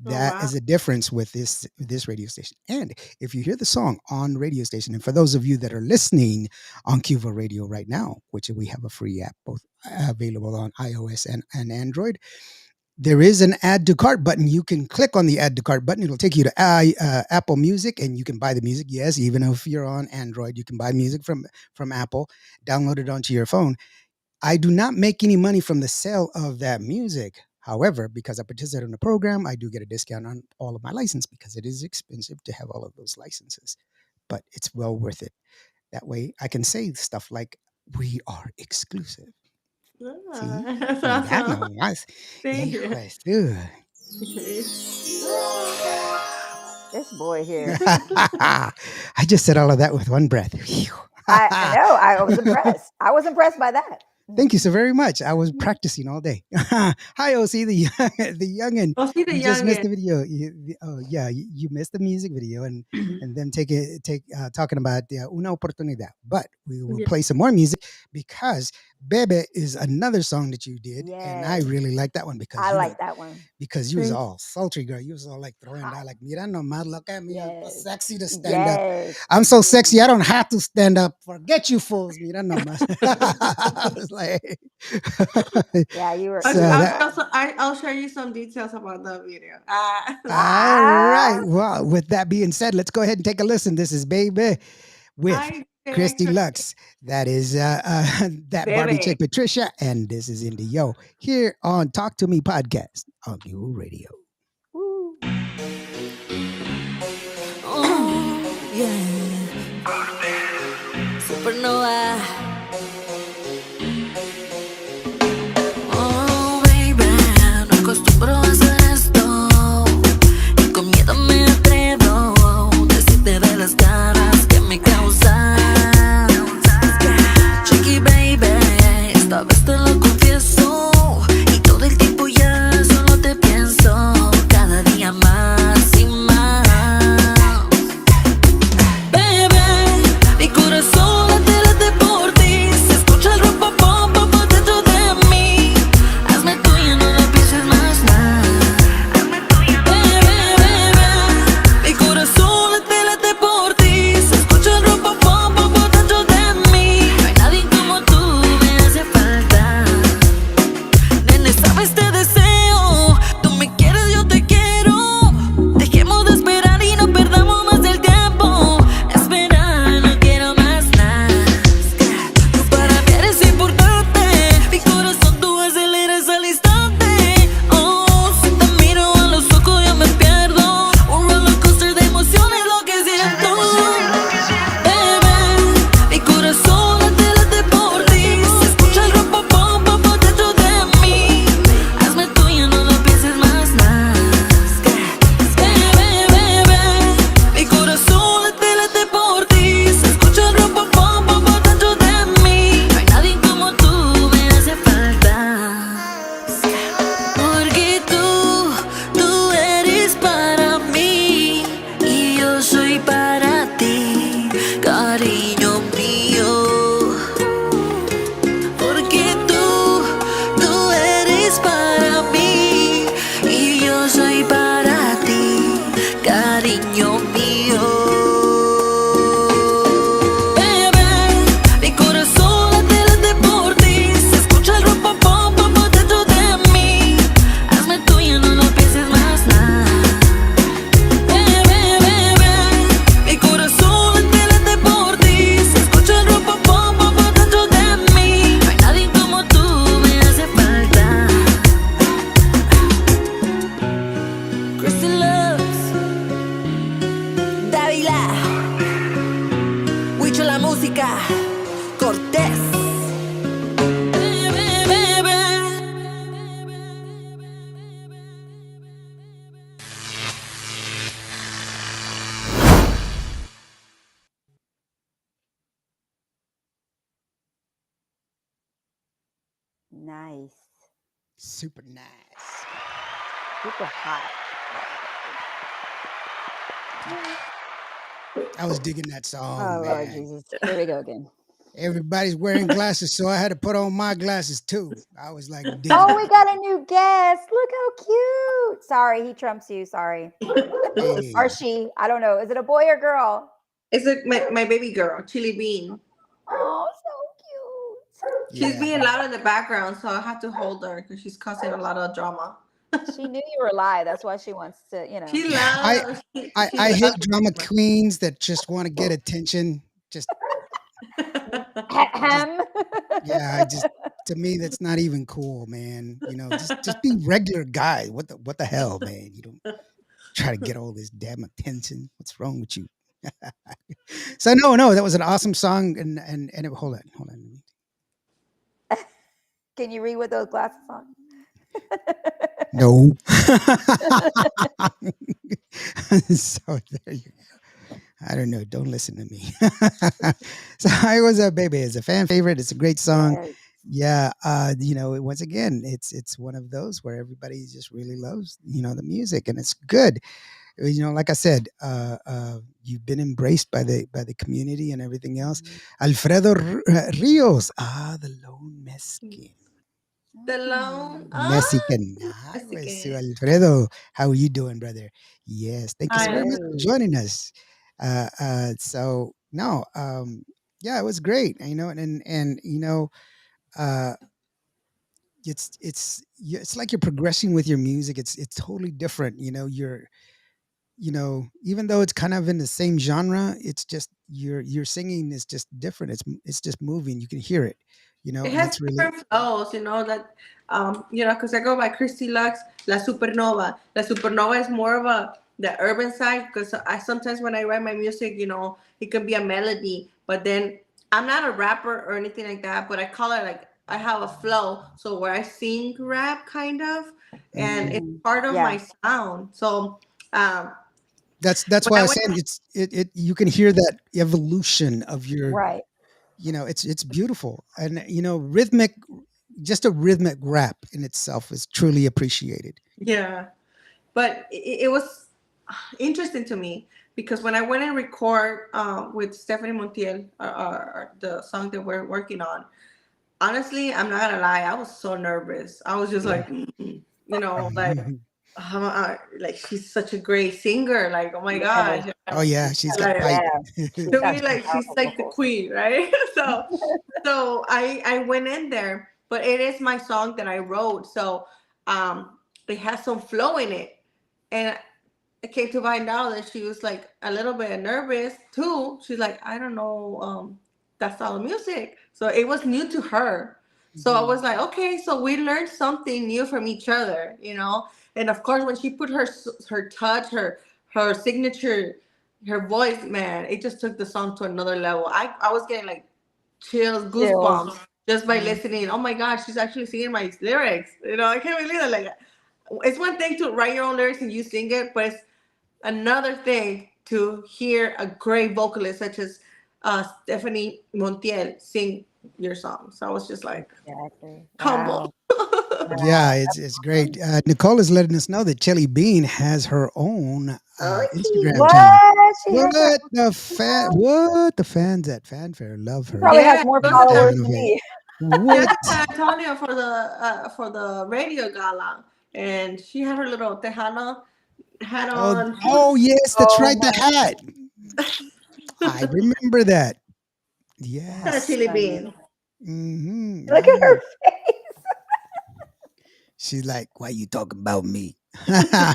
oh, That wow. is a difference with this radio station. And if you hear the song on radio station, and for those of you that are listening on Cuva Radio right now, which we have a free app both available on iOS and Android, there is an add to cart button. You can click on the add to cart button. It'll take you to Apple Music, and you can buy the music. Yes, even if you're on Android, you can buy music from Apple, download it onto your phone. I do not make any money from the sale of that music. However, because I participate in the program, I do get a discount on all of my license, because it is expensive to have all of those licenses. But it's well worth it. That way I can say stuff like, we are exclusive. Ah, See? that's Ya awesome. nomás. Thank Hijo you. de su. This boy here. I just said all of that with one breath. I know. I was impressed. I was impressed by that. Thank you so very much. I was practicing all day. Hi, OC, the youngin. Oh, see the You just missed youngin. the video. Oh yeah, you missed the music video, and them talking about una oportunidad. But we will Yeah. play some more music, because Bebe is another song that you did, and I Yes. really like that one, because I you like that one. because you was Thank- all sultry, girl. You was all like throwing down, like, mira nomás, look at me, I'm so Yes. sexy to stand up. Yes. I'm so sexy, I don't have to stand up. Forget you fools. Mira nomás. I was like, Yeah, you were. I'll, so I'll, that, also, I'll share you some details about the video. Ah. all right. Ah, Well, with that being said, let's go ahead and take a listen. This is Baby with Hi, Christi Chris. Lux. That is that Barbie Bebe. chick Patricia, and this is Indie Yo here on Talk to Me podcast on Guru Radio. woo. Oh, yeah. Supernova. Oh, baby, no acostumbro a hacer esto. Y con miedo me atrevo. Decirte de las ganas que me causan. Chiqui, baby, esta vez te lo confieso. Y todo el tiempo ya solo te pienso. Cada día más y más. Bebé, mi corazón late por ti. Nice. Super nice. Super hot. I was digging that song, Oh Lord man. Jesus. Here we go again. Everybody's wearing glasses, so I had to put on my glasses too. I was like digging Oh, it. we got a new guest. Look how cute. Sorry, he trumps you. Sorry. Or Hey, she. I don't know. Is it a boy or girl? It's like my baby girl, Chili Bean. Oh, so cute. She's yeah. being loud in the background, so I have to hold her because she's causing a lot of drama. She knew you were live. That's why she wants to, She I loves. She I hate loves. drama queens that just want to get attention. Just just Ahem. yeah, I just to me that's not even cool, man. Just be regular guy. What the hell, man? You don't try to get all this damn attention. What's wrong with you? So no, that was an awesome song and hold on. Can you read with those glasses on? No. So there you go. I don't know. Don't listen to me. So I was a baby. It's a fan favorite. It's a great song. Yes. Yeah. Once again, it's one of those where everybody just really loves, the music and it's good. Like I said, you've been embraced by the community and everything else. Mhm. Alfredo Rios. The lone Mexican. The loan. Mexican. So Mexican. Alfredo, how are you doing, brother? Yes, thank you so very Hi. much for Great. joining us. So no, yeah, it was great. And uh, it's like you're progressing with your music. It's totally different. Even though it's kind of in the same genre, it's just your singing is just different. It's just moving. You can hear it. It And has it's really. different flows, because I go by Christi Lux, La Supernova. La Supernova is more of the urban side because I sometimes when I write my music, it can be a melody, but then I'm not a rapper or anything like that, but I call it like I have a flow, so where I sing rap kind of, and Mhm. it's Mhm. part of Yeah. my sound. So um, That's when why I I went, said it you can hear that evolution of your Right. it's beautiful and rhythmic just a rhythmic rap in itself is truly appreciated. yeah, but it was interesting to me because when I went and record with Stephanie Montiel, the song that we're working on, honestly, I'm not gonna lie, I was so nervous. I was just like, Mhm. like she's such a great singer. Like, oh my Yes. gosh, Oh yeah, she's got like pipe. Yeah. She's to got me, some like she's powerful like the vocals. queen, right? So I went in there, but it is my song that I wrote, so um, it has some flow in it, and I came to find out that she was like a little bit nervous too. She's like, I don't know that style of music. So it was new to her. So I Mhm. was like, okay, so we learned something new from each other. And of course, when she put her touch, her signature, her voice, man, it just took the song to another level. I was getting like chills, Chills. goosebumps just by Mhm. listening. Oh my gosh, she's actually singing my lyrics. I can't believe it. Like, it's one thing to write your own lyrics and you sing it, but it's another thing to hear a great vocalist such as Stephanie Montiel sing your song. So I was just like Exactly. humble. Wow. Wow. Yeah, it's great. Nicole is letting us know that Jelly Bean has her own Instagram channel. What? She has her. What the fans at Fanfare love She her. probably has Yeah, more it was followers Tejano than fan. me. She was What? in San Antonio for the radio gala, and she had her little Tejano hat Oh, on. oh yes, that's Oh right. The my hat. I remember that. Kind of Yes. chili funny. bean. Look at her Nice. face. She's like, why you talking about me? That's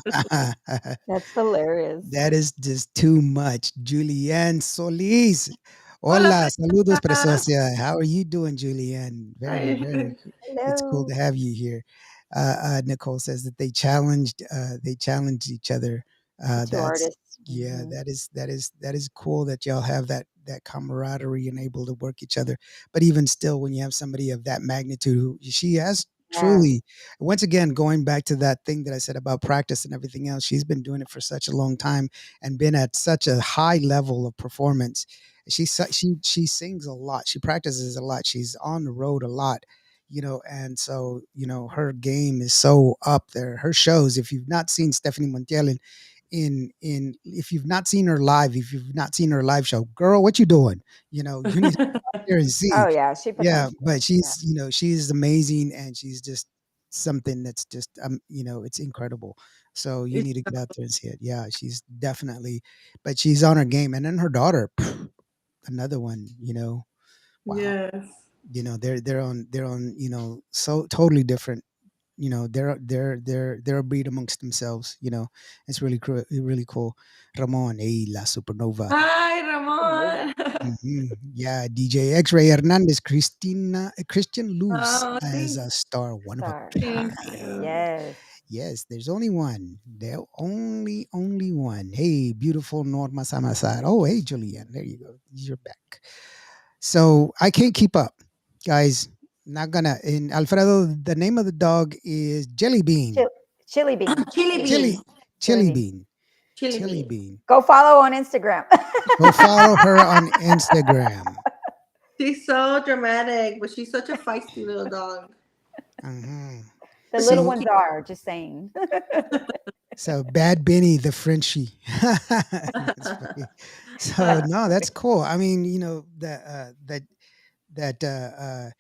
hilarious. That is just too much. Julianne Solis. Hola, Hola, saludos, preciosa. preciosa. How are you doing, Julianne? Very, very. Ay, It's cool Hello. to have you here. Nicole says that they challenged each other. The two That's artists. yeah, Hmm. that is cool that y'all have that camaraderie and able to work each other. But even still, when you have somebody of that magnitude, who she has Yeah. truly once again going back to that thing that I said about practice and everything else, she's been doing it for such a long time and been at such a high level of performance. She sings a lot. She practices a lot. She's on the road a lot. and so her game is so up there. Her shows, if you've not seen Stephanie Montiel in if you've not seen her live, if you've not seen her live show, girl, what you doing? You need to go out there and see. Oh yeah, she puts on Yeah, shows. but Yeah. she's amazing, and she's just something that's just it's incredible. So you It's, need to get out there and see it. Yeah, she's definitely, but she's on her game, and then her daughter, another one. Wow. yes. They're on so totally different. They're a breed amongst themselves. It's really cool. Ramon, hey, La Supernova. Hi, Nova. Ramon. Yeah, DJ X-Ray Hernandez, Christian Luz Oh, as thank, a star, one of a Star. thank kind. you. Yes. Yes, there's only one. There only one. Hey, beautiful Norma Samasad. Oh, hey, Julian. There you go. You're back. So I can't keep up, guys. Not gonna. In Alfredo, the name of the dog is Jelly Bean. Chil- Chili bean. Chili Chili bean. bean. Chili Chili bean. Bean. Chili Chili bean. Bean. Go follow on Instagram. Go follow her on Instagram. She's so dramatic, but she's such a feisty little dog. Uh-huh. The little So ones are just saying. So Bad Benny, the Frenchie. That's funny. So no, that's cool. I mean, that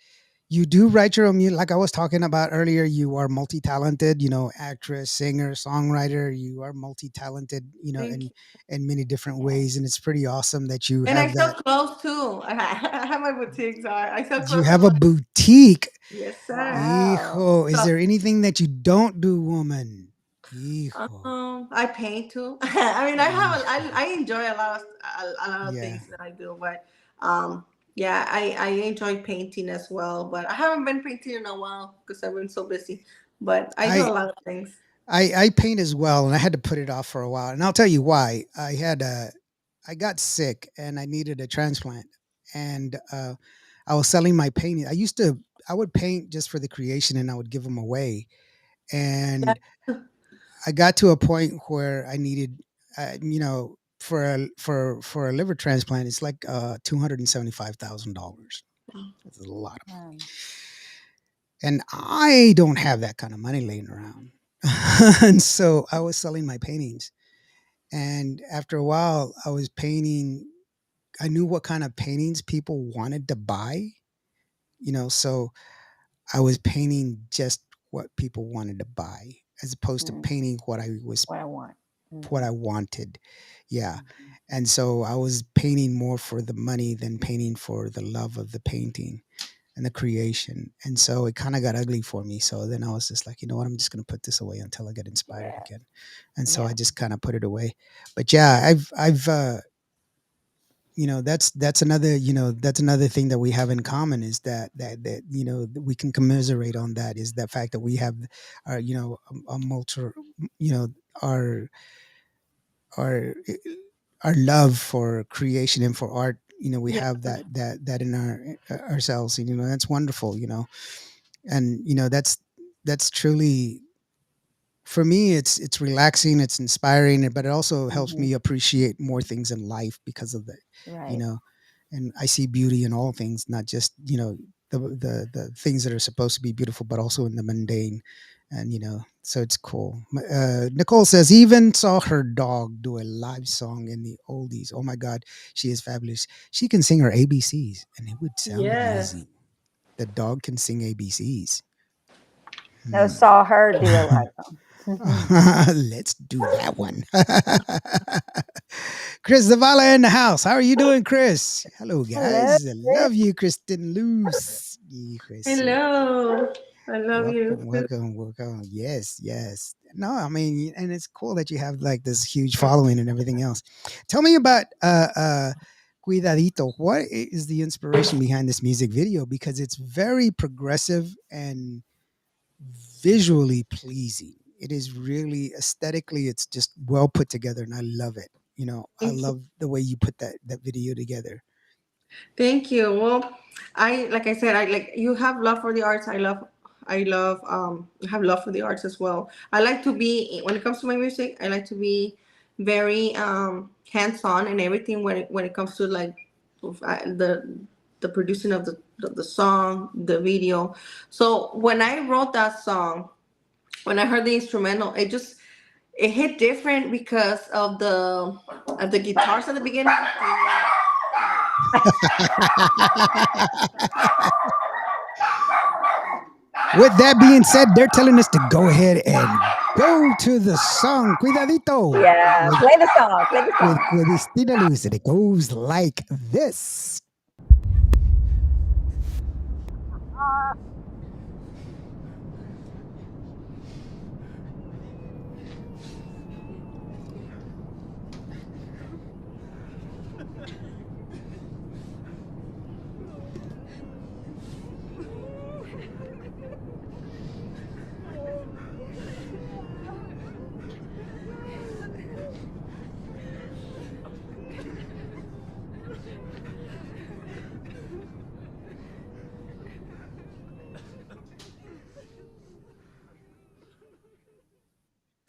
you do write your own music. Like I was talking about earlier, you are multi-talented. Actress, singer, songwriter. You are multi-talented. Thank in you. many different ways, and it's pretty awesome that you And I have sell that. clothes too. I have my boutiques. I sell You clothes have as a well. boutique. Yes, sir. Wow. Hijo, is So, there anything that you don't do, woman? Hijo. I paint too. I mean, Hijo. I enjoy a lot of Yeah. things that I do, but yeah, I enjoy painting as well. But I haven't been painting in a while because I've been so busy. But I do a I lot of things. I paint as well, and I had to put it off for a while. And I'll tell you why. I got sick, and I needed a transplant, and I was selling my painting. I would paint just for the creation, and I would give them away. Yeah. And I got to a point where I needed, for a liver transplant, it's like $275,000. That's a lot of money, Um, and I don't have that kind of money laying around. And so I was selling my paintings. And after a while, I was painting. I knew what kind of paintings people wanted to buy, so I was painting just what people wanted to buy, as opposed to mm, painting what I want. what Hmm. I wanted. Yeah. Hmm. And so I was painting more for the money than painting for the love of the painting and the creation. And so it kind of got ugly for me. So then I was just like, you know what, I'm just going to put this away until I get inspired Yeah. again. And so I Yeah. just kind of put it away. But yeah, that's another thing that we have in common, is that we can commiserate on. That is the fact that we have our, a multi, you know, our, our, our love for creation and for art. We Yeah. have that in ourselves, and that's wonderful. And that's truly, for me, it's relaxing, it's inspiring, but it also helps Hmm. me appreciate more things in life because of the you Right. know and I see beauty in all things, not just the things that are supposed to be beautiful, but also in the mundane. And so it's cool. Nicole says, even saw her dog do a live song in the oldies. Oh my god, she is fabulous. She can sing her ABCs and it would sound Yes. amazing. The dog can sing ABCs. No, Hmm. saw her do a live song. Let's do that one. Chris Zavala in the house. How are you doing, Chris? Hello, Hello, guys. I Chris. love you, Kristen Luce. Hijo. Hello. I love you. Welcome, welcome, welcome. Yes, yes. No, I mean, and it's cool that you have like this huge following and everything else. Tell me about Cuidadito. What is the inspiration behind this music video? Because it's very progressive and visually pleasing. It is really aesthetically, it's just well put together, and I love it. I Thank you. love the way you put that video together. Thank you. Well, like I said, I like you have love for the arts. I have love for the arts as well. I like to be when it comes to my music, I like to be very hands on and everything when it comes to like the the producing of the song, the video. So when I wrote that song, when I heard the instrumental, it hit different because of the guitars at the beginning. With that being said, they're telling us to go ahead and go to the song Cuidadito Yeah, with, play the song. Play the with song. Christi Lux. And it goes like this.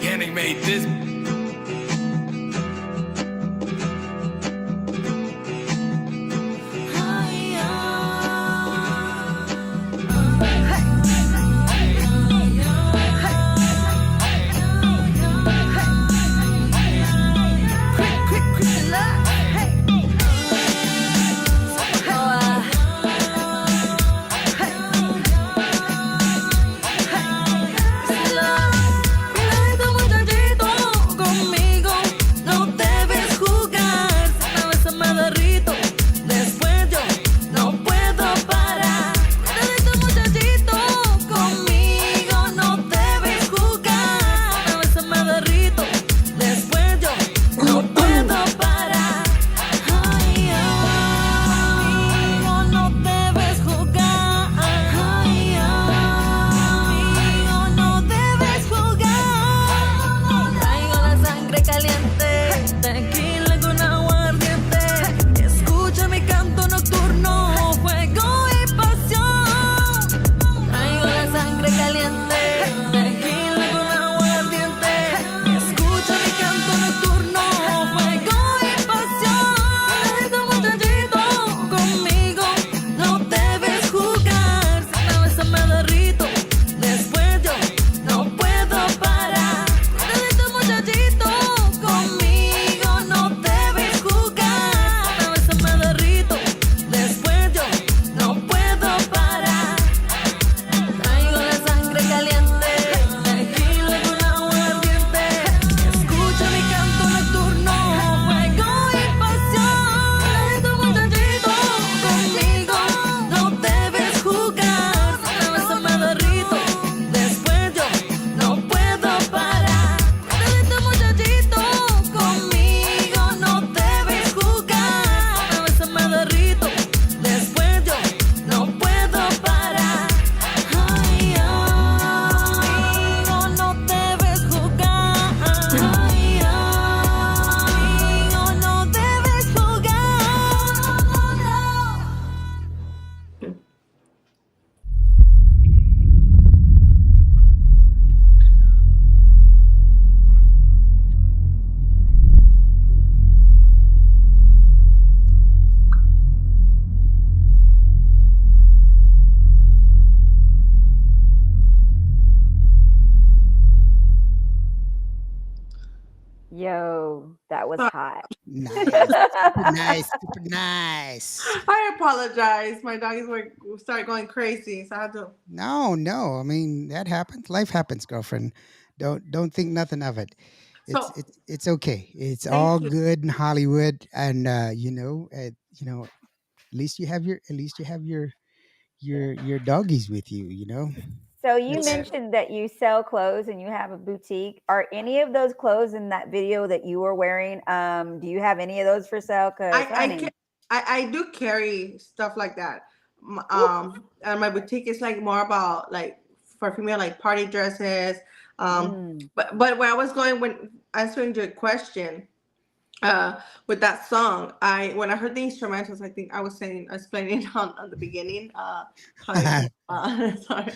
Yannick made this. Yo, that was Sorry. hot. Nice. Super nice. Super nice. I apologize. My doggies were started going crazy, so I had to. No, no. I mean, that happens. Life happens, girlfriend. Don't think nothing of it. It's So it's it's okay. It's all thank you. good in Hollywood, and at least you have your doggies with you. So you That's Yes. mentioned that you sell clothes and you have a boutique. Are any of those clothes in that video that you were wearing? Do you have any of those for sale? Cause I honey, can I do carry stuff like that. woo, And my boutique is like more about like for female like party dresses. mm, But where I was going when answering your question, with that song, I when I heard the instrumentals, I think I was saying explaining on the beginning, how sorry.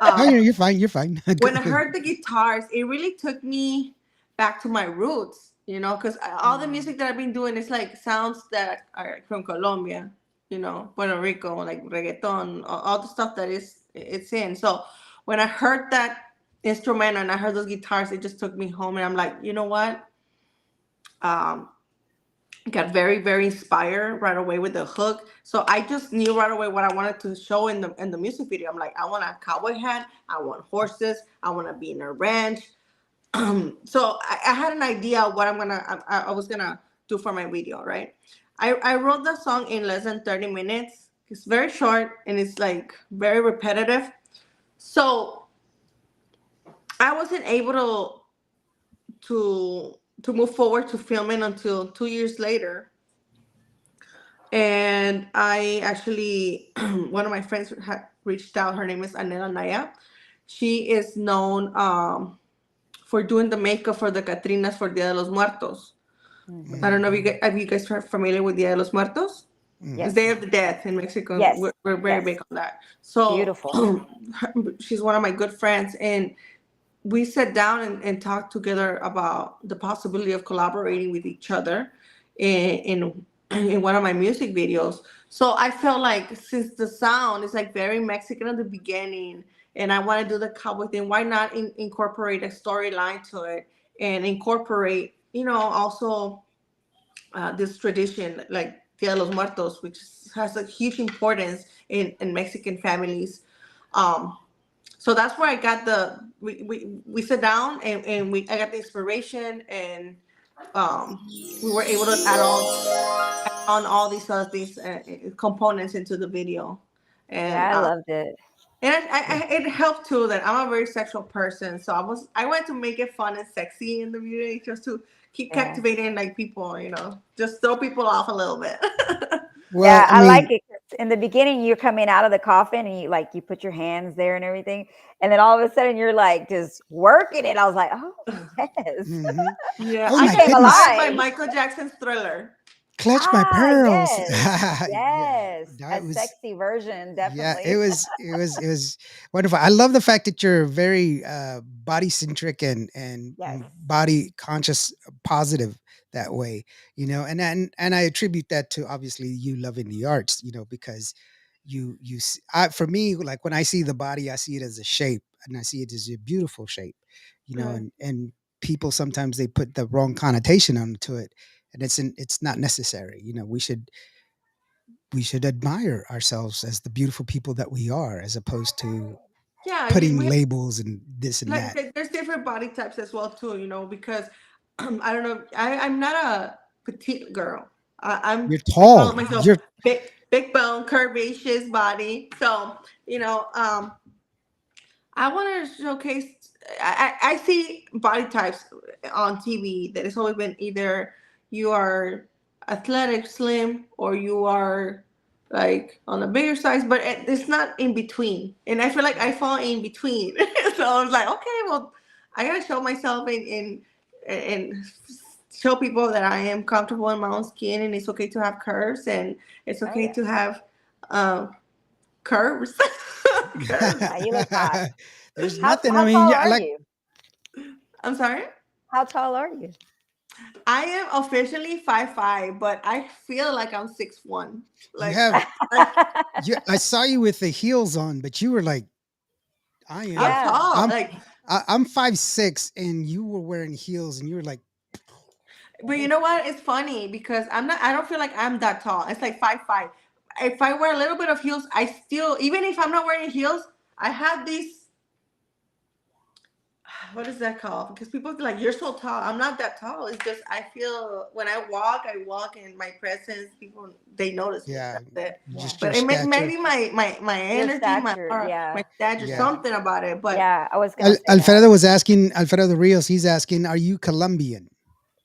no, Um, you're fine. You're fine. when I heard the guitars, it really took me back to my roots, because all the mm, music that I've been doing is like sounds that are from Colombia. Puerto Rico, like reggaeton, all the stuff that it's in. So when I heard that instrumental and I heard those guitars, it just took me home, and I'm like, you know what? Um, got very very inspired right away with the hook. So I just knew right away what I wanted to show in the music video. I'm like, I want a cowboy hat, I want horses, I want to be in a ranch. So I had an idea of what I was gonna do for my video, right? I wrote the song in less than 30 minutes. It's very short and it's like very repetitive. So I wasn't able to move forward to filming until 2 years later. And I actually, one of my friends had reached out. Her name is Anela Naya. She is known for doing the makeup for the Catrinas for Dia de los Muertos. I don't know if you guys are familiar with Dia de los Muertos. It's Yes. Day of the Dead in Mexico. Yes. We're very Yes. big on that. So Beautiful. she's one of my good friends, and we sat down and talked together about the possibility of collaborating with each other in one of my music videos. So I felt like, since the sound is like very Mexican at the beginning, and I want to do the cowboy thing, why not incorporate a storyline to it and incorporate, also this tradition like Dia de los Muertos, which has a huge importance in Mexican families. Um, so that's where I got we sat down, and I got the inspiration, and we were able to add on all these other things, components into the video. And Yeah, I loved it. it helped too that I'm a very sexual person, so I wanted to make it fun and sexy in the video, just to keep Yeah. captivating like people, just throw people off a little bit. Well, Yeah, I I like mean, it. 'Cause in the beginning, you're coming out of the coffin and you put your hands there and everything, and then all of a sudden you're like just working it. I was like, oh yes, mhm. Yeah, Oh I my get came goodness. inspired by alive. Michael Jackson's Thriller. Clutch my Ah, pearls. yes, Yeah, yes, a that was sexy version, yeah, it definitely. was it was wonderful. I love the fact that you're very body centric and Yes, body conscious, positive that way, and I attribute that to obviously you loving the arts, because for me, like when I see the body, I see it as a shape, and I see it as a beautiful shape, Right. and people sometimes they put the wrong connotation onto it, and it's not necessary. We should admire ourselves as the beautiful people that we are, as opposed to Yeah, putting we labels and this and like that. there's different body types as well too, because I don't know, I'm not a petite girl. You're I call tall. myself You're big bone curvaceous body. So I want to showcase. I see body types on TV that it's always been either you are athletic, slim, or you are like on a bigger size, but it's not in between. And I feel like I fall in between. So I was like, okay, well, I gotta show myself and show people that I am comfortable in my own skin, and it's okay to have curves, and it's oh okay yeah, to have uh, curves. Curves. yeah, you look hot. there's How nothing. I how mean, tall yeah, are like you? I'm sorry. How tall are you? I am officially 5'5", but I feel like I'm 6'1". you Like, have like I saw you with the heels on, but you were like, I I'm am. Yeah, tall. I'm Like, I'm 5'6", and you were wearing heels, and you were like, but you oh, know what? It's funny because I'm not. I don't feel like I'm that tall. It's like 5'5". If I wear a little bit of heels, I still, even if I'm not wearing heels, I have these. What is that called? Because people be like, "You're so tall." I'm not that tall. It's just I feel when I walk in my presence. People they notice me. yeah, That's it. yeah. just your But it may, stature. maybe my Your energy, stature, my yeah, stature, Yeah. yeah, something about it. But yeah. I was gonna say that. Alfredo was asking, Alfredo Rios, he's asking, are you Colombian?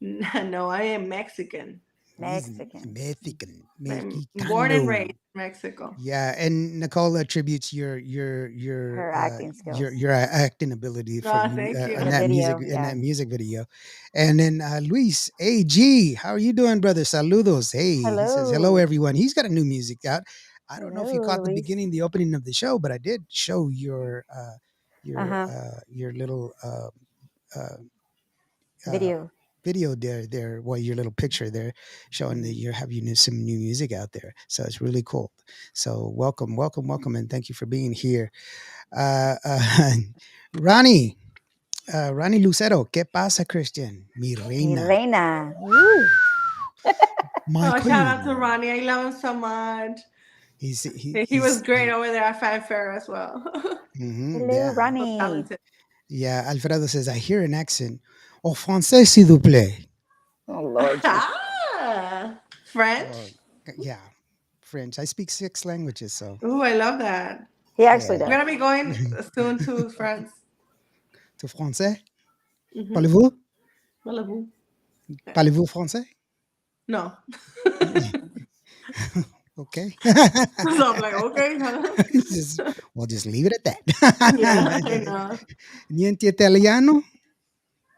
no, I am Mexican. He's Mexican. Mexican. I'm born and raised Mexicano. in Mexico. Yeah, and Nicole attributes Her acting skills your acting ability for No, you thank in you. the video. in Yeah. that music video, and then Luis AG, how are you doing, brother? Saludos. Hey, he says hello, Hello, everyone. He's got a new music out. I don't know if you hello, caught the Luis. beginning, the opening of the show, but I did show Uh huh. your little uh, Video. video there, well, your little picture there showing that you're having some new music out there. So it's really cool. So welcome, welcome, welcome, and thank you for being here. Uh, uh, Ronnie, Ronnie Lucero, ¿qué pasa, Christian? Mi Mi reina, reina. Woo. my Oh, shout out to queen. Ronnie. I love him so much. He was He's great over there at Fanfare as well. Hello, yeah. So Ronnie. talented. Yeah, Alfredo says, I hear an accent. Au français, s'il vous plaît. Oh, Lord Jesus. Ah, French. Or, yeah, French. I speak 6 languages, so Ooh, I love that. He actually yeah. I'm does. gonna be going soon to France. To français? Mm-hmm. Parlez-vous? Malibu. Parlez-vous français? No. Okay. So I'm like, okay, huh? Just, we'll just leave it at Yeah, I that. know. Niente italiano?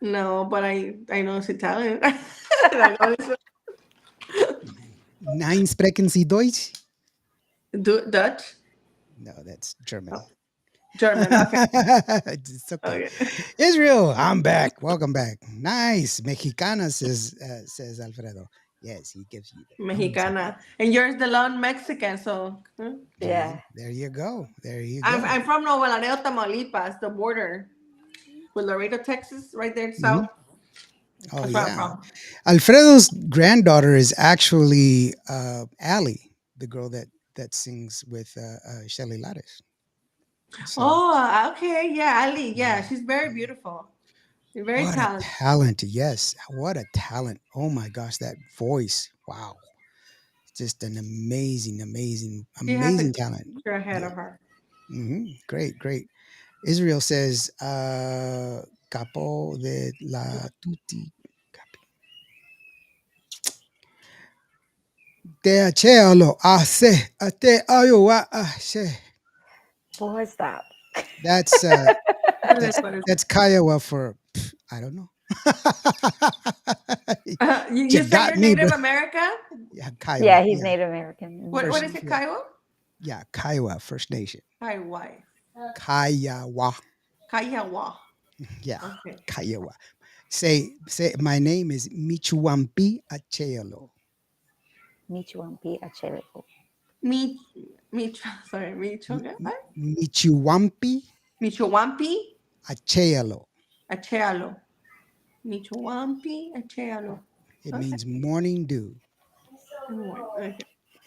No, but I know it's Italian. I know it's Nein sprechen Sie Deutsch? Dutch. No, that's German. Oh, German. Okay. It's okay. Okay. Israel, I'm back. Welcome back. Nice. Mexicana says Alfredo. Yes, he gives you the thumbs up. Mexicana. And yours the lone Mexican, so Yeah. There you go. There you I'm go. I'm from Nuevo Laredo, Tamaulipas, the border with Laredo, Texas, right there Mhm. south. Oh That's where I'm yeah. from. Alfredo's granddaughter is actually Allie, the girl that sings with Shelly Lares. So Oh, okay. Yeah, Ali. Yeah, yeah. she's very beautiful. Very What a talented. talent. Yes. What a talent. Oh my gosh, that voice. Wow. Just an amazing, amazing, She has a amazing talent. future ahead Yeah. of her. Great, great. Israel says, capo de la tutti. Te acealo ase, ate ayowa ase. Boy, stop. That's What is that's what is it? that's Kiowa for I don't know. You You say got you're me, bro. Native American? Yeah, Kiowa. Yeah, he's Yeah, Native American. What First. is it, Yeah, Kiowa? yeah, Kiowa First Nation. Kaiwai. Kiowa. Kaiawa. Yeah, Okay. Kiowa. Say. My name is Michuampi Achealo. Michuampi Acheleco. Mi, sorry, Michoga? M- Michuampi Michowampi Achealo. Achealo. Michowampi Achealo. It Okay. means morning dew. Okay.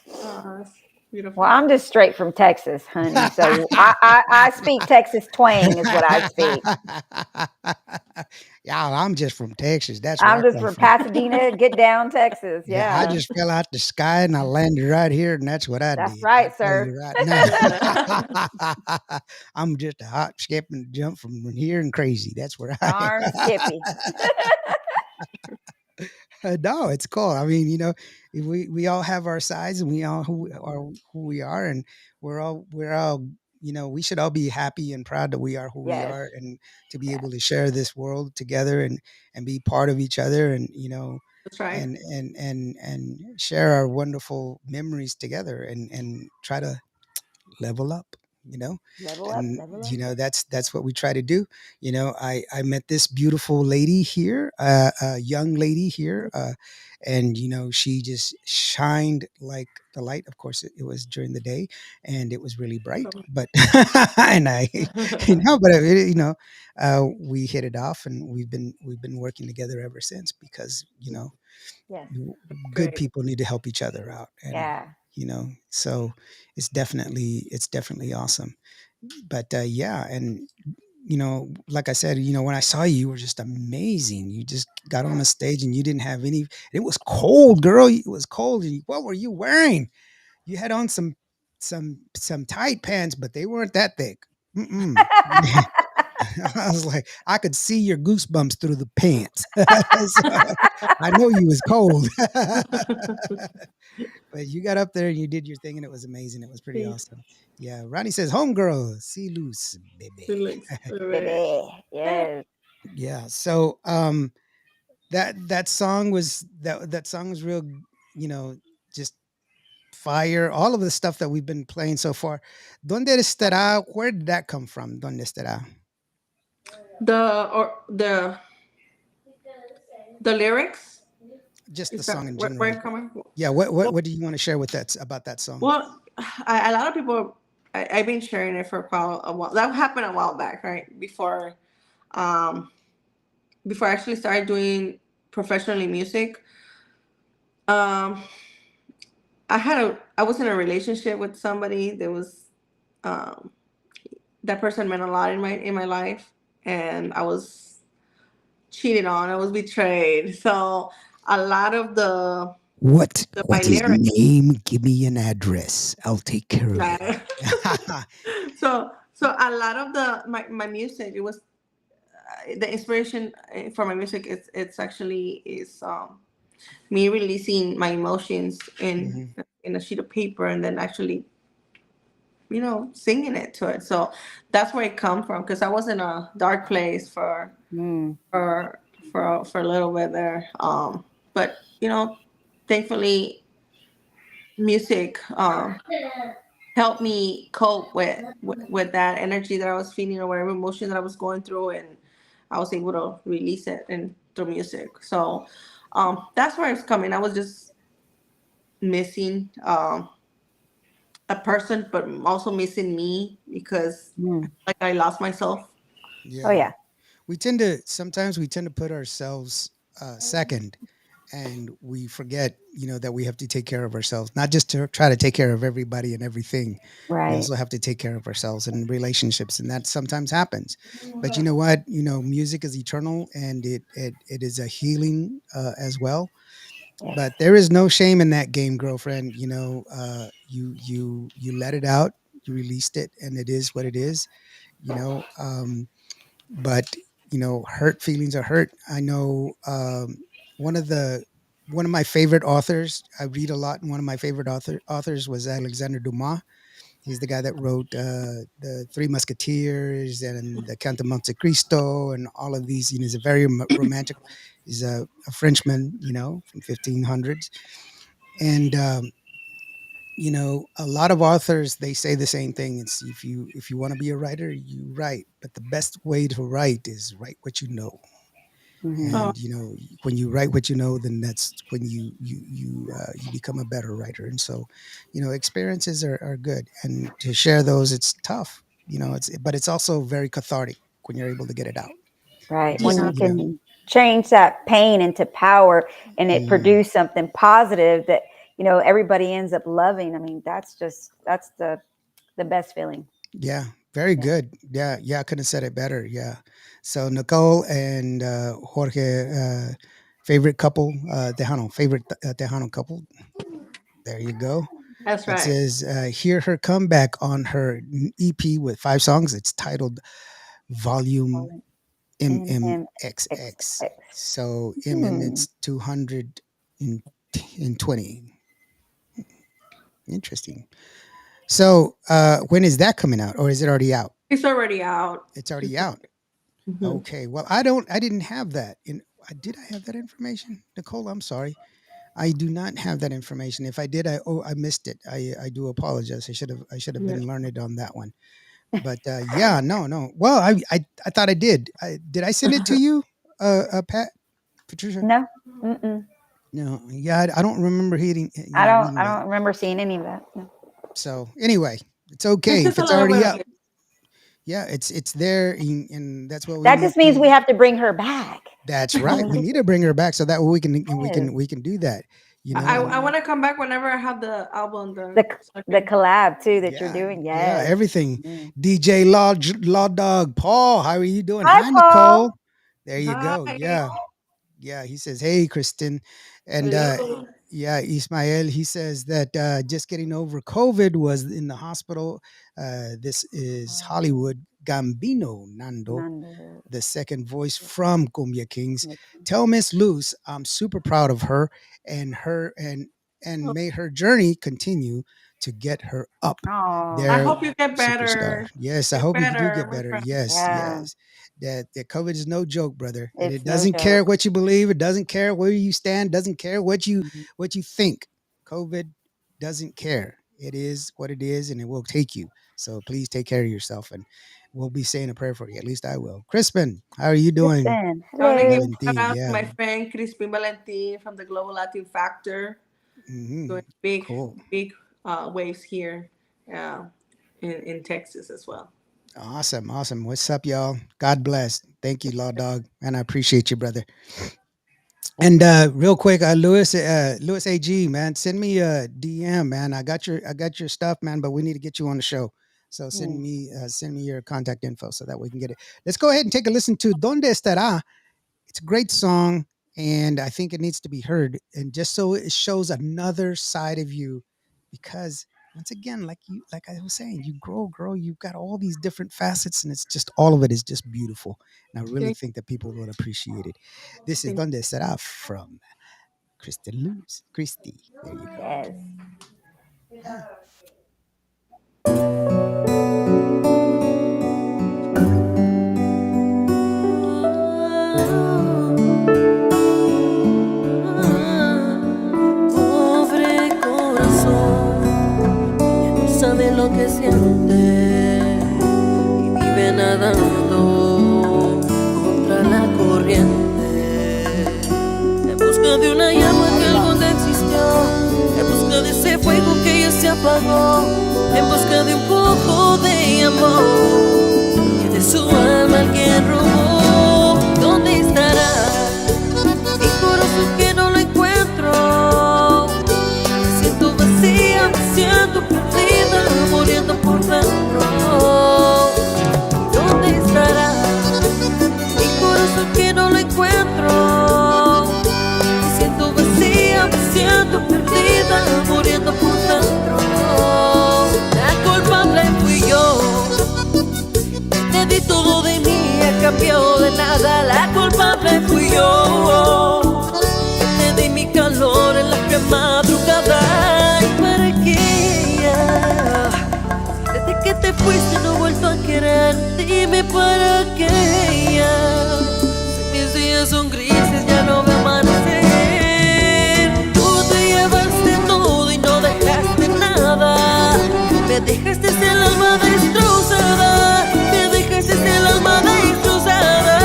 That's Well, beautiful. I'm just straight from Texas, honey. So I speak Texas twang, is what I speak. Yeah, I'm just from Texas. That's where I I'm just come from from. Pasadena, get down, Texas. Yeah, I Yeah, just fell out the sky and I landed right here, and that's what I that's did. I right, tell sir. you right now. I'm just a hop, skip, and jump from here and crazy. That's where I Darn Skippy. no, it's cool. I mean, we all have our sides, and we all who we are, and we're all we should all be happy and proud that we are who we Yes, are, and to be yes. able to share this world together and be part of each other, and That's right. and share our wonderful memories together, and try to level up, you know Level up, and level up. that's what we try to do. I met this beautiful lady here, a young lady here, and she just shined like the light. Of course, it was during the day and it was really bright, but and I but we hit it off, and we've been working together ever since, because Yes. good Great. people need to help each other out, and Yeah. so it's definitely awesome. But yeah, and like I said, when I saw you, you were just amazing. You just got on the stage and you didn't have any. It was cold, girl. It was cold. And what were you wearing? You had on some tight pants, but they weren't that thick. Mm-mm. I was like, I could see your goosebumps through the pants. So I know you was cold. But you got up there and you did your thing, and it was amazing. It was pretty Thanks. awesome. Yeah, Ronnie says, "Homegirl, see loose, baby." It looks very- Baby. Yes. Yeah. So that song was real, just fire. All of the stuff that we've been playing so far. Donde estará? Where did that come from? Donde estará? The The lyrics Just the is that song in where general. it coming? Yeah, what Well, what do you want to share with that about that song? well, a lot of people. I've been sharing it for quite a while. That happened a while back, right? Um, before I actually started doing professionally music. Um, I was in a relationship with somebody that was um that person meant a lot in my life, and I was cheated on. I was betrayed. So a lot of my What's his lyrics, name? Give me an address. I'll take care of it. right? So a lot of my music, it was the inspiration for my music. It's actually is me releasing my emotions Mhm. in a sheet of paper, and then actually singing it to it. So that's where it come from, because I was in a dark place Mm, for for a little bit there. But thankfully, music helped me cope with that energy that I was feeling, or whatever emotion that I was going through, and I was able to release it and through music. So that's where it's coming. I was just missing a person, but also missing me, because mm. like I lost myself. Oh Yeah. yeah. Sometimes we tend to put ourselves second, and we forget, that we have to take care of ourselves, not just to try to take care of everybody and everything. We Right. also have to take care of ourselves in relationships, and that sometimes happens. But you know what? Music is eternal, and it is a healing as well. Yes. But there is no shame in that game, girlfriend. You let it out, you released it, and it is what it is. You know, but hurt feelings are hurt. I know one of the one of my favorite authors, I read a lot, and one of my favorite authors was Alexander Dumas. He's the guy that wrote the Three Musketeers and the Count of Monte Cristo and all of these. He's a very romantic. He's a Frenchman, from 1500s. And a lot of authors, they say the same thing. It's, if you want to be a writer, you write, but the best way to write is write what you know. Hmm. Oh, And when you write what you know, then that's when you become a better writer. And so experiences are good, and to share those, it's tough. But it's also very cathartic when you're able to get it out. Right. Just When yeah. you can change that pain into power and it mm, produce something positive that everybody ends up loving. I mean, that's the best feeling. yeah, very Yeah. good. Yeah, yeah, I couldn't have said it better. Yeah. So Nicole and Jorge, favorite couple, Tejano, favorite Tejano couple. There you go. That's It right. says, hear her comeback on her EP with 5 songs. It's titled Volume MMXX. MMXX. So Hmm. it's 220. Interesting. So when is that coming out, or is it already out? It's already out. It's already out. Mhm. Okay. Well, I didn't have that. Did I have that information, Nicole? I'm sorry. I do not have that information. If I did, I missed it. I do apologize. I should have Yeah. been learned on that one. But yeah, no, no. Well, I thought I did. Did I send it to you, Pat, Patricia? No. Mm-mm. No. Yeah, I don't remember I don't. reading I that. don't remember seeing any of that. No. So anyway, it's It's okay if just a it's little already bit of up. it. Yeah, it's there, and that's what we That need. just means we have to bring her back. That's I right. mean, We need to bring her back so that way yes. we can do that. I And want to come back whenever I have the album done. the So I the can. collab too that you're yeah, doing. yeah, Yes. everything. Mm. DJ Law Dog Paul, how are you doing? Hi, Hi, Paul. Nicole. There you go. Hi. Yeah. Yeah, he says, "Hey, Kristen," and Hello. yeah, Ismael. He says that just getting over COVID, was in the hospital. This is Hollywood Gambino Nando, Nando. the second voice from Cumbia Kings. Tell Miss Luz I'm super proud of her, and may her journey continue to get her up I Oh, there, hope you get superstar. better. Yes, I Get hope you do better, get my better. friend. Yes, yeah. yes. That COVID is no joke, brother, and it It's no doesn't care joke. what you believe. It doesn't care where you stand. Doesn't care Mhm. what you think. COVID doesn't care. It is what it is, and it will take you. So please take care of yourself, and we'll be saying a prayer for you. At least I will. Crispin, how are you doing? Kristen, I want to give hello. shout Valentin, out to yeah. my friend Crispin Valentin from the Global Latin Factor, Hmm. doing big, Cool. big waves here uh, in Texas as well. Awesome. Awesome. What's up, y'all? God bless. Thank you, Law Dog. And I appreciate you, brother. And real quick, Lewis AG, man, send me a DM, man. I got your stuff, man, but we need to get you on the show. So Yeah. send me your contact info so that we can get it. Let's go ahead and take a listen to Donde Estará. It's a great song, and I think it needs to be heard. And just so it shows another side of you, because once again, like I was saying, you grow, you've got all these different facets, and it's just all of it is just beautiful. And I really Thank, think that people will appreciate it. This is thank Donde Será from Christi Lux. Christy. There you go. Yes. Yeah. Pobre corazón, ella no sabe lo que siente y vive nadando contra la corriente. En busca de una llama que algún día existió, en busca de ese fuego que ya se apagó, en busca de un poco de amor que de su alma alguien robó. ¿Dónde estará mi corazón que no lo encuentro? Me siento vacía, me siento perdida, muriendo por dentro. ¿Dónde estará mi corazón que no lo encuentro? Me siento vacía, me siento perdida, muriendo por dentro. La culpable fui yo, te di todo de mí a cambio de nada. La culpable fui yo, te di mi calor en la que madrugada. ¿Y para qué? Desde que te fuiste no he vuelto a querer. Dime para qué. Si mis días son grises ya no veo amanecer. Tú te llevaste todo y no dejaste nada. Me dejaste el alma destrozada. Me dejaste el alma destrozada.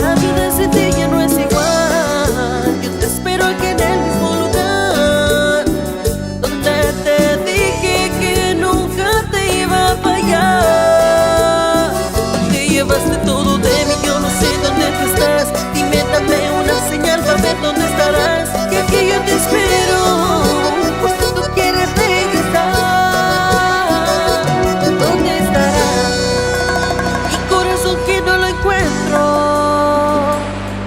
La vida sin ti ya no es igual. Yo te espero aquí en el mismo lugar donde te dije que nunca te iba a fallar. Te llevaste todo de mí, yo no sé dónde tú estás. Dime, dame una señal para ver dónde estarás. Que aquí yo te espero, por si tú quieres regresar. ¿Dónde estarás? Mi corazón que no lo encuentro.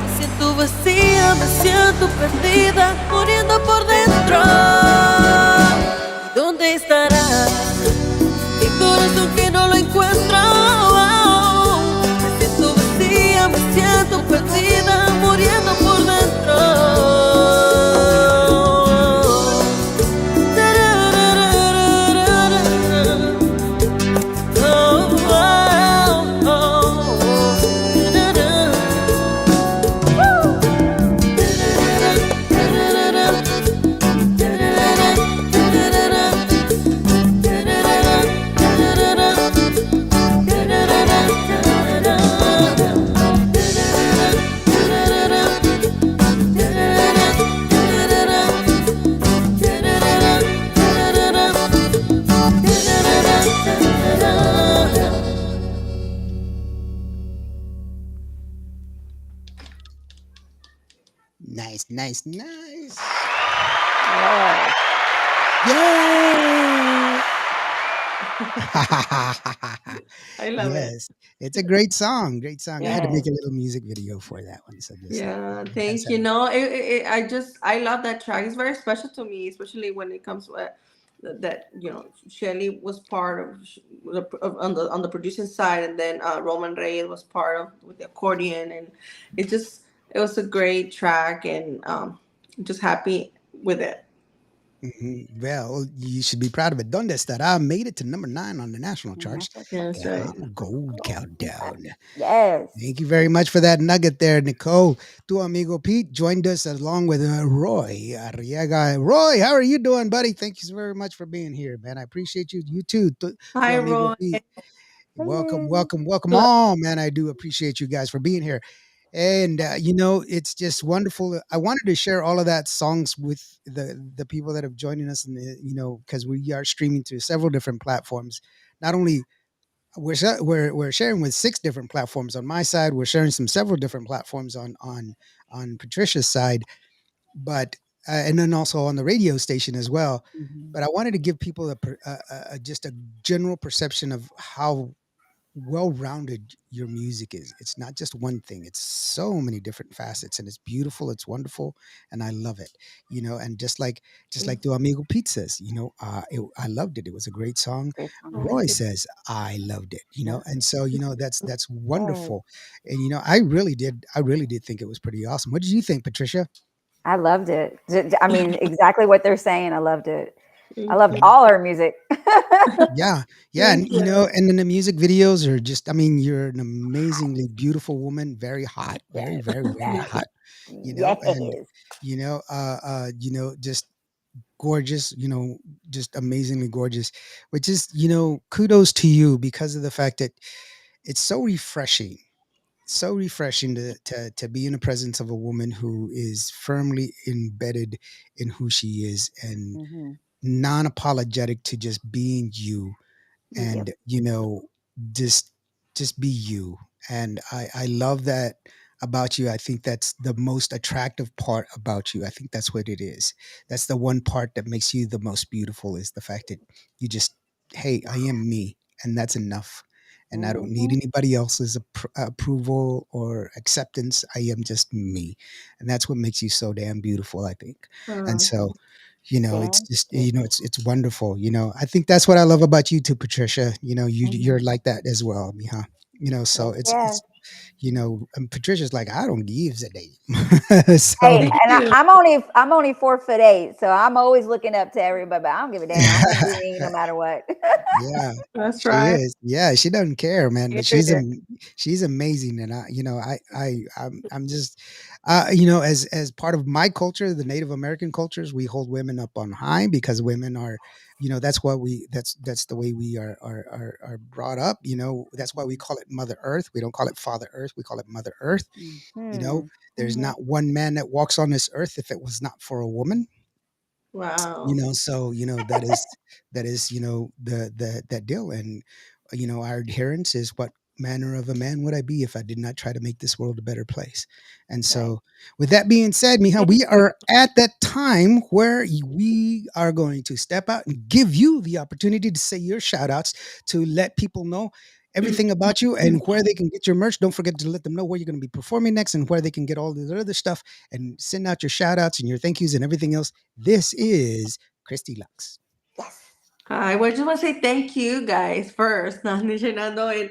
Me siento vacía, me siento perdida, muriendo por dentro. ¿Dónde estará mi corazón que no lo encuentro? Me siento vacía, me siento perdida, muriendo por dentro. Nice, nice, nice. Yes. Yay! I love it. Yes, it's a great song. Great song. I had to Yes. make a little music video for that one. So just Yeah, that's thank you. No, I love that track. It's very special to me, especially when it comes to that Shelly was part on the producing side, and then Roman Reyes was part of with the accordion, and it just It was a great track, and just happy with it. Well, you should be proud of it. Donde Estará made it to number 9 on the national charts. National chart. Yes, right. Tejano Gold Uh, Countdown. Yes. Thank you very much for that nugget there, Nicole. Tu amigo Pete joined us along with Roy Arriaga. Roy, how are you doing, buddy? Thank you so very much for being here, man. I appreciate you. You too, tu Hi, amigo Roy. Pete. Welcome, Hello. welcome, welcome all, man. I do appreciate you guys for being here. And it's just wonderful. I wanted to share all of that songs with the people that have joining us, and because we are streaming to several different platforms. Not only we're sharing with 6 different platforms on my side, we're sharing several different platforms on Patricia's side, but and then also on the radio station as well. Mhm. But I wanted to give people just a general perception of how well-rounded your music is. It's not just one thing. It's so many different facets, and it's beautiful. It's wonderful, and I love it. And just like the amigo Pete says, I loved it. It was a great song. Great song. Oh, Roy thank you. says I loved it. Love And so that's Yes. wonderful. And I really did think it was pretty awesome. What did you think, Patricia? I loved it. I mean, exactly what they're saying. I loved it. I Thank loved you. all her music. Yeah, yeah, and Thank you. and then the music videos are just. I mean, you're an amazingly beautiful woman, very hot, very, Yes. very, very Yes. hot. And Yes. just gorgeous. Just amazingly gorgeous. Which is, kudos to you because of the fact that it's so refreshing to be in the presence of a woman who is firmly embedded in who she is and Hmm. non-apologetic to just being you, Yep. and just be you. And I love that about you. I think that's the most attractive part about you. I think that's what it is. That's the one part that makes you the most beautiful, is the fact that you just, hey, I am me, and that's enough. And I don't need Hmm. anybody else's approval or acceptance. I am just me, and that's what makes you so damn beautiful, I think. And so, it's Damn. just, Beautiful. it's wonderful. I think that's what I love about you too, Patricia. You're Hmm. like that as well, Miha. So Yes. Yes. and Patricia's like, I don't give a damn. Hey, So and I'm only 4'8", so I'm always looking up to everybody. But I don't give a damn. I'm gonna be me no matter what. yeah, That's she right. is. Yeah, she doesn't care, man. You But sure do. she's amazing, and I'm just, as part of my culture, the Native American cultures, we hold women up on high because women are, that's the way we are brought up. That's why we call it Mother Earth. We don't call it Father Earth. We call it Mother Earth. You know, Hmm. there's Mhm. not one man that walks on this earth if it was not for a woman. Wow. So that is the that deal. And our adherence is, what manner of a man would I be if I did not try to make this world a better place? And Right. so, with that being said, Miha, we are at that time where we are going to step out and give you the opportunity to say your shout outs, to let people know everything about you and where they can get your merch. Don't forget to let them know where you're going to be performing next and where they can get all the other stuff, and send out your shout outs and your thank yous and everything else. This is Christi Lux. Yes. Hi, well, I just want to say thank you guys first, Nando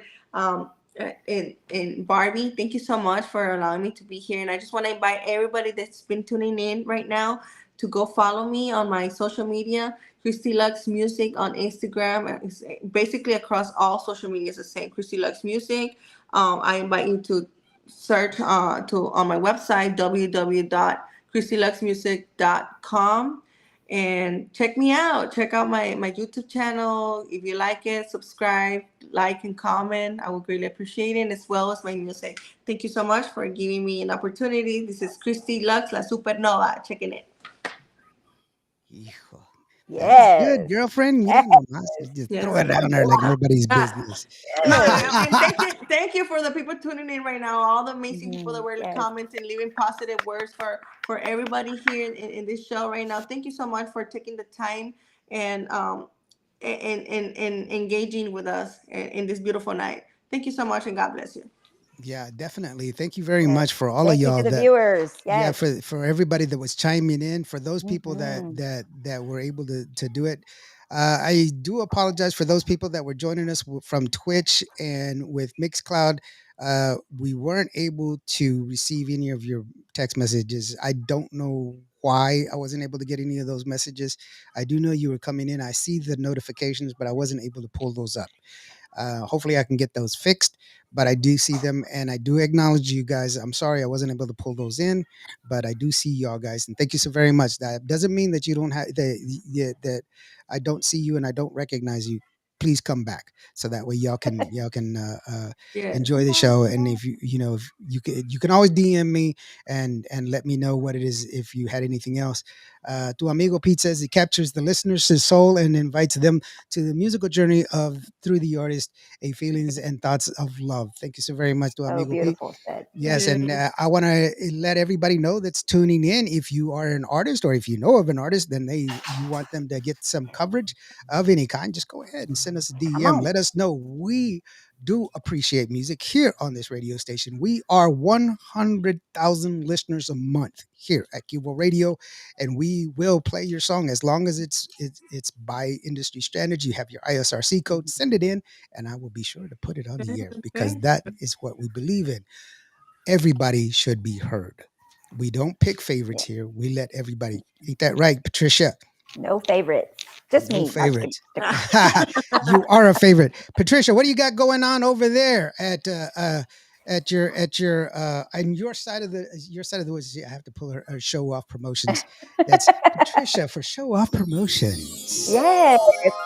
and Barbie. Thank you so much for allowing me to be here. And I just want to invite everybody that's been tuning in right now to go follow me on my social media, Christi Lux Music on Instagram. It's basically across all social media is the same, Christi Lux Music. I invite you to search to on my website www.christiluxmusic.com and check me out. Check out my YouTube channel. If you like it, subscribe, like, and comment. I would greatly appreciate it, as well as my music. Thank you so much for giving me an opportunity. This is Christy Lux, La Supernova. Checking it. Hijo. That was good, Yes. girlfriend. Mira Yes. nomás. Just throw Yes. it down there like nobody's Ah, business. no, Yes. and thank you for the people tuning in right now. All the amazing people that Mhm. were Yes. commenting, leaving positive words for everybody here in this show right now. Thank you so much for taking the time and and engaging with us in this beautiful night. Thank you so much, and God bless you. Yeah, definitely. Thank you very Yes. much for all of Thank you to y'all the that, viewers. yeah, Yes. for everybody that was chiming in, for those people that Hmm. were able to do it. I do apologize for those people that were joining us from Twitch and with Mixcloud. We weren't able to receive any of your text messages. I don't know why I wasn't able to get any of those messages. I do know you were coming in. I see the notifications, but I wasn't able to pull those up. Hopefully, I can get those fixed. But I do see them, and I do acknowledge you guys. I'm sorry I wasn't able to pull those in, but I do see y'all guys, and thank you so very much. That doesn't mean that you don't have that I don't see you and I don't recognize you. Please come back so that way y'all can Yes. enjoy the show. And if if you can always DM me and let me know what it is if you had anything else. Tu amigo Pete says it captures the listener's soul and invites them to the musical journey of through the artist, a feelings and thoughts of love. Thank you so very much, to So amigo Pete. beautiful said. Yes, Yes. and I want to let everybody know that's tuning in. If you are an artist or if you know of an artist, then you want them to get some coverage of any kind, just go ahead and send us a Come DM. on. Let us know. We do appreciate music here on this radio station. We are 100,000 listeners a month here at Cuba Radio, and we will play your song as long as it's by industry standards. You have your ISRC code, send it in, and I will be sure to put it on the air because Okay. that is what we believe in. Everybody should be heard. We don't pick favorites Yeah. here. We let everybody. Ain't that right, Patricia? No favorites. Just No me. No, just kidding. favorites. You are a favorite, Patricia. What do you got going on over there at your on your side of the woods? I have to pull her show off promotions. That's Patricia for show off promotions. Yes,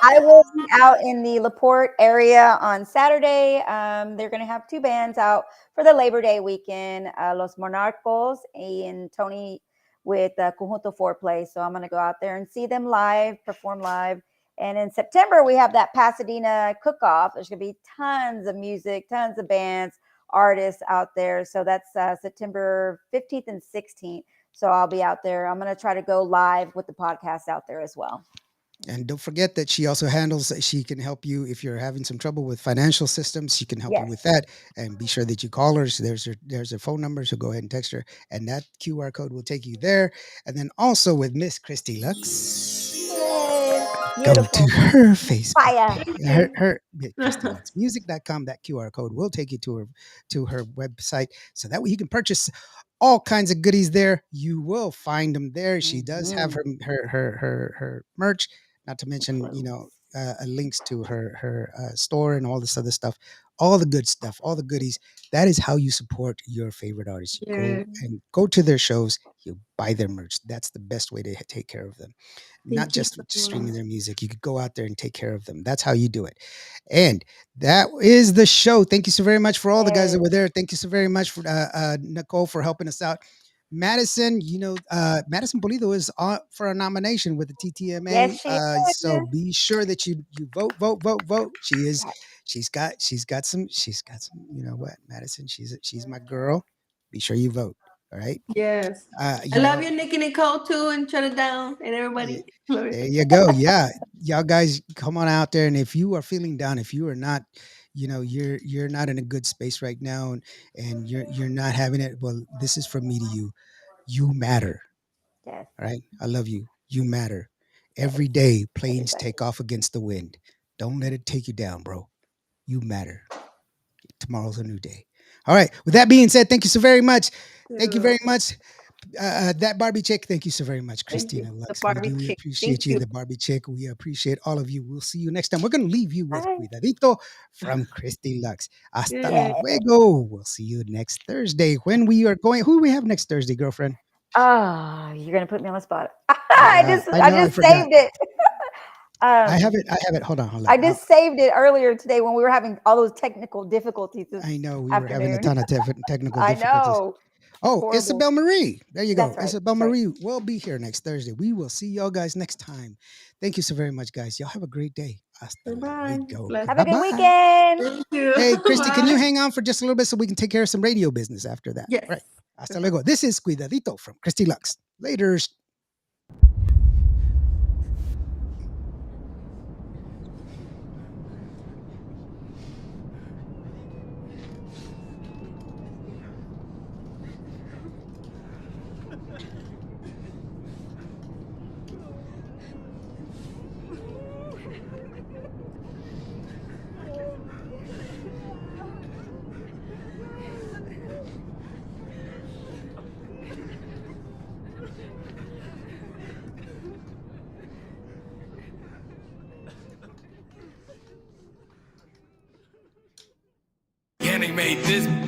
I will be out in the Laporte area on Saturday. They're going to have two bands out for the Labor Day weekend, Los Monarcos and Tony with Conjunto Foreplay. So I'm going to go out there and see them live, perform live. And in September, we have that Pasadena cook-off. There's going to be tons of music, tons of bands, artists out there. So that's September 15th and 16th. So I'll be out there. I'm going to try to go live with the podcast out there as well. And don't forget that she also handles, she can help you if you're having some trouble with financial systems. She can help you Yes. with that. And be sure that you call her. So there's her phone number. So go ahead and text her. And that QR code will take you there. And then also with Miss Christi Lux, Yay. go to Beautiful. her Facebook Fire. page. Her ChristiLuxMusic.com. That QR code will take you to her website. So that way you can purchase all kinds of goodies there. You will find them there. She does have Mhm. her merch, not to mention, links to her store and all this other stuff, all the good stuff, all the goodies. That is how you support your favorite artists. You Yeah. go to their shows, you buy their merch. That's the best way to take care of them. Not Thank you just so streaming much. their music. You could go out there and take care of them. That's how you do it. And that is the show. Thank you so very much for all the guys that Yes. were there. Thank you so very much for Nicole for helping us out. Madison, Madison Pulido is on for a nomination with the TTMA. Yes, she So is. be sure that you vote, vote, vote, vote. She's got some. You know what, Madison? She's my girl. Be sure you vote. All right. Yes. I You love know, you, Nicky Nicole, too, and Shut It Down, and eh, everybody. Love you. there you go. Yeah, y'all guys, come on out there. And if you are feeling down, if you are not, you're not in a good space right now, and you're not having it. Well, this is from me to you. You matter. Yes. All right. I love you. You matter. Yes. Every day, planes Everybody. take off against the wind. Don't let it take you down, bro. You matter. Tomorrow's a new day. All right. With that being said, thank you so very much. Thank you very much. That Barbie chick, thank you so very much, Thank you. Christina The Lux. We Barbie do chick. appreciate Thank you, you. the Barbie chick. We appreciate all of you. We'll see you next time. We're going to leave you with Bye. Cuidadito from Christi Lux. Hasta Yeah. Yes. luego. We'll see you next Thursday when we are going. Who do we have next Thursday, girlfriend? Oh, you're gonna put me on the spot. I I know I just forgot. saved it. I have um, it. I have it. Hold on. Hold on. I just saved it earlier today when we were having all those technical difficulties this I know we were having a afternoon. ton of technical I difficulties. know. It's Oh, horrible. Isabel Marie. There you go. That's right. Isabel That's right. Marie will be here next Thursday. We will see y'all guys next time. Thank you so very much, guys. Y'all have a great day. Hasta Bye. luego. Bless. Have a Bye good bye. weekend. Thank you. Hey, Christy, can you Bye. hang on for just a little bit so we can take care of some radio business after that? Yes. Right. Hasta luego. This is Cuidadito from Christy Lux. Laters. animate this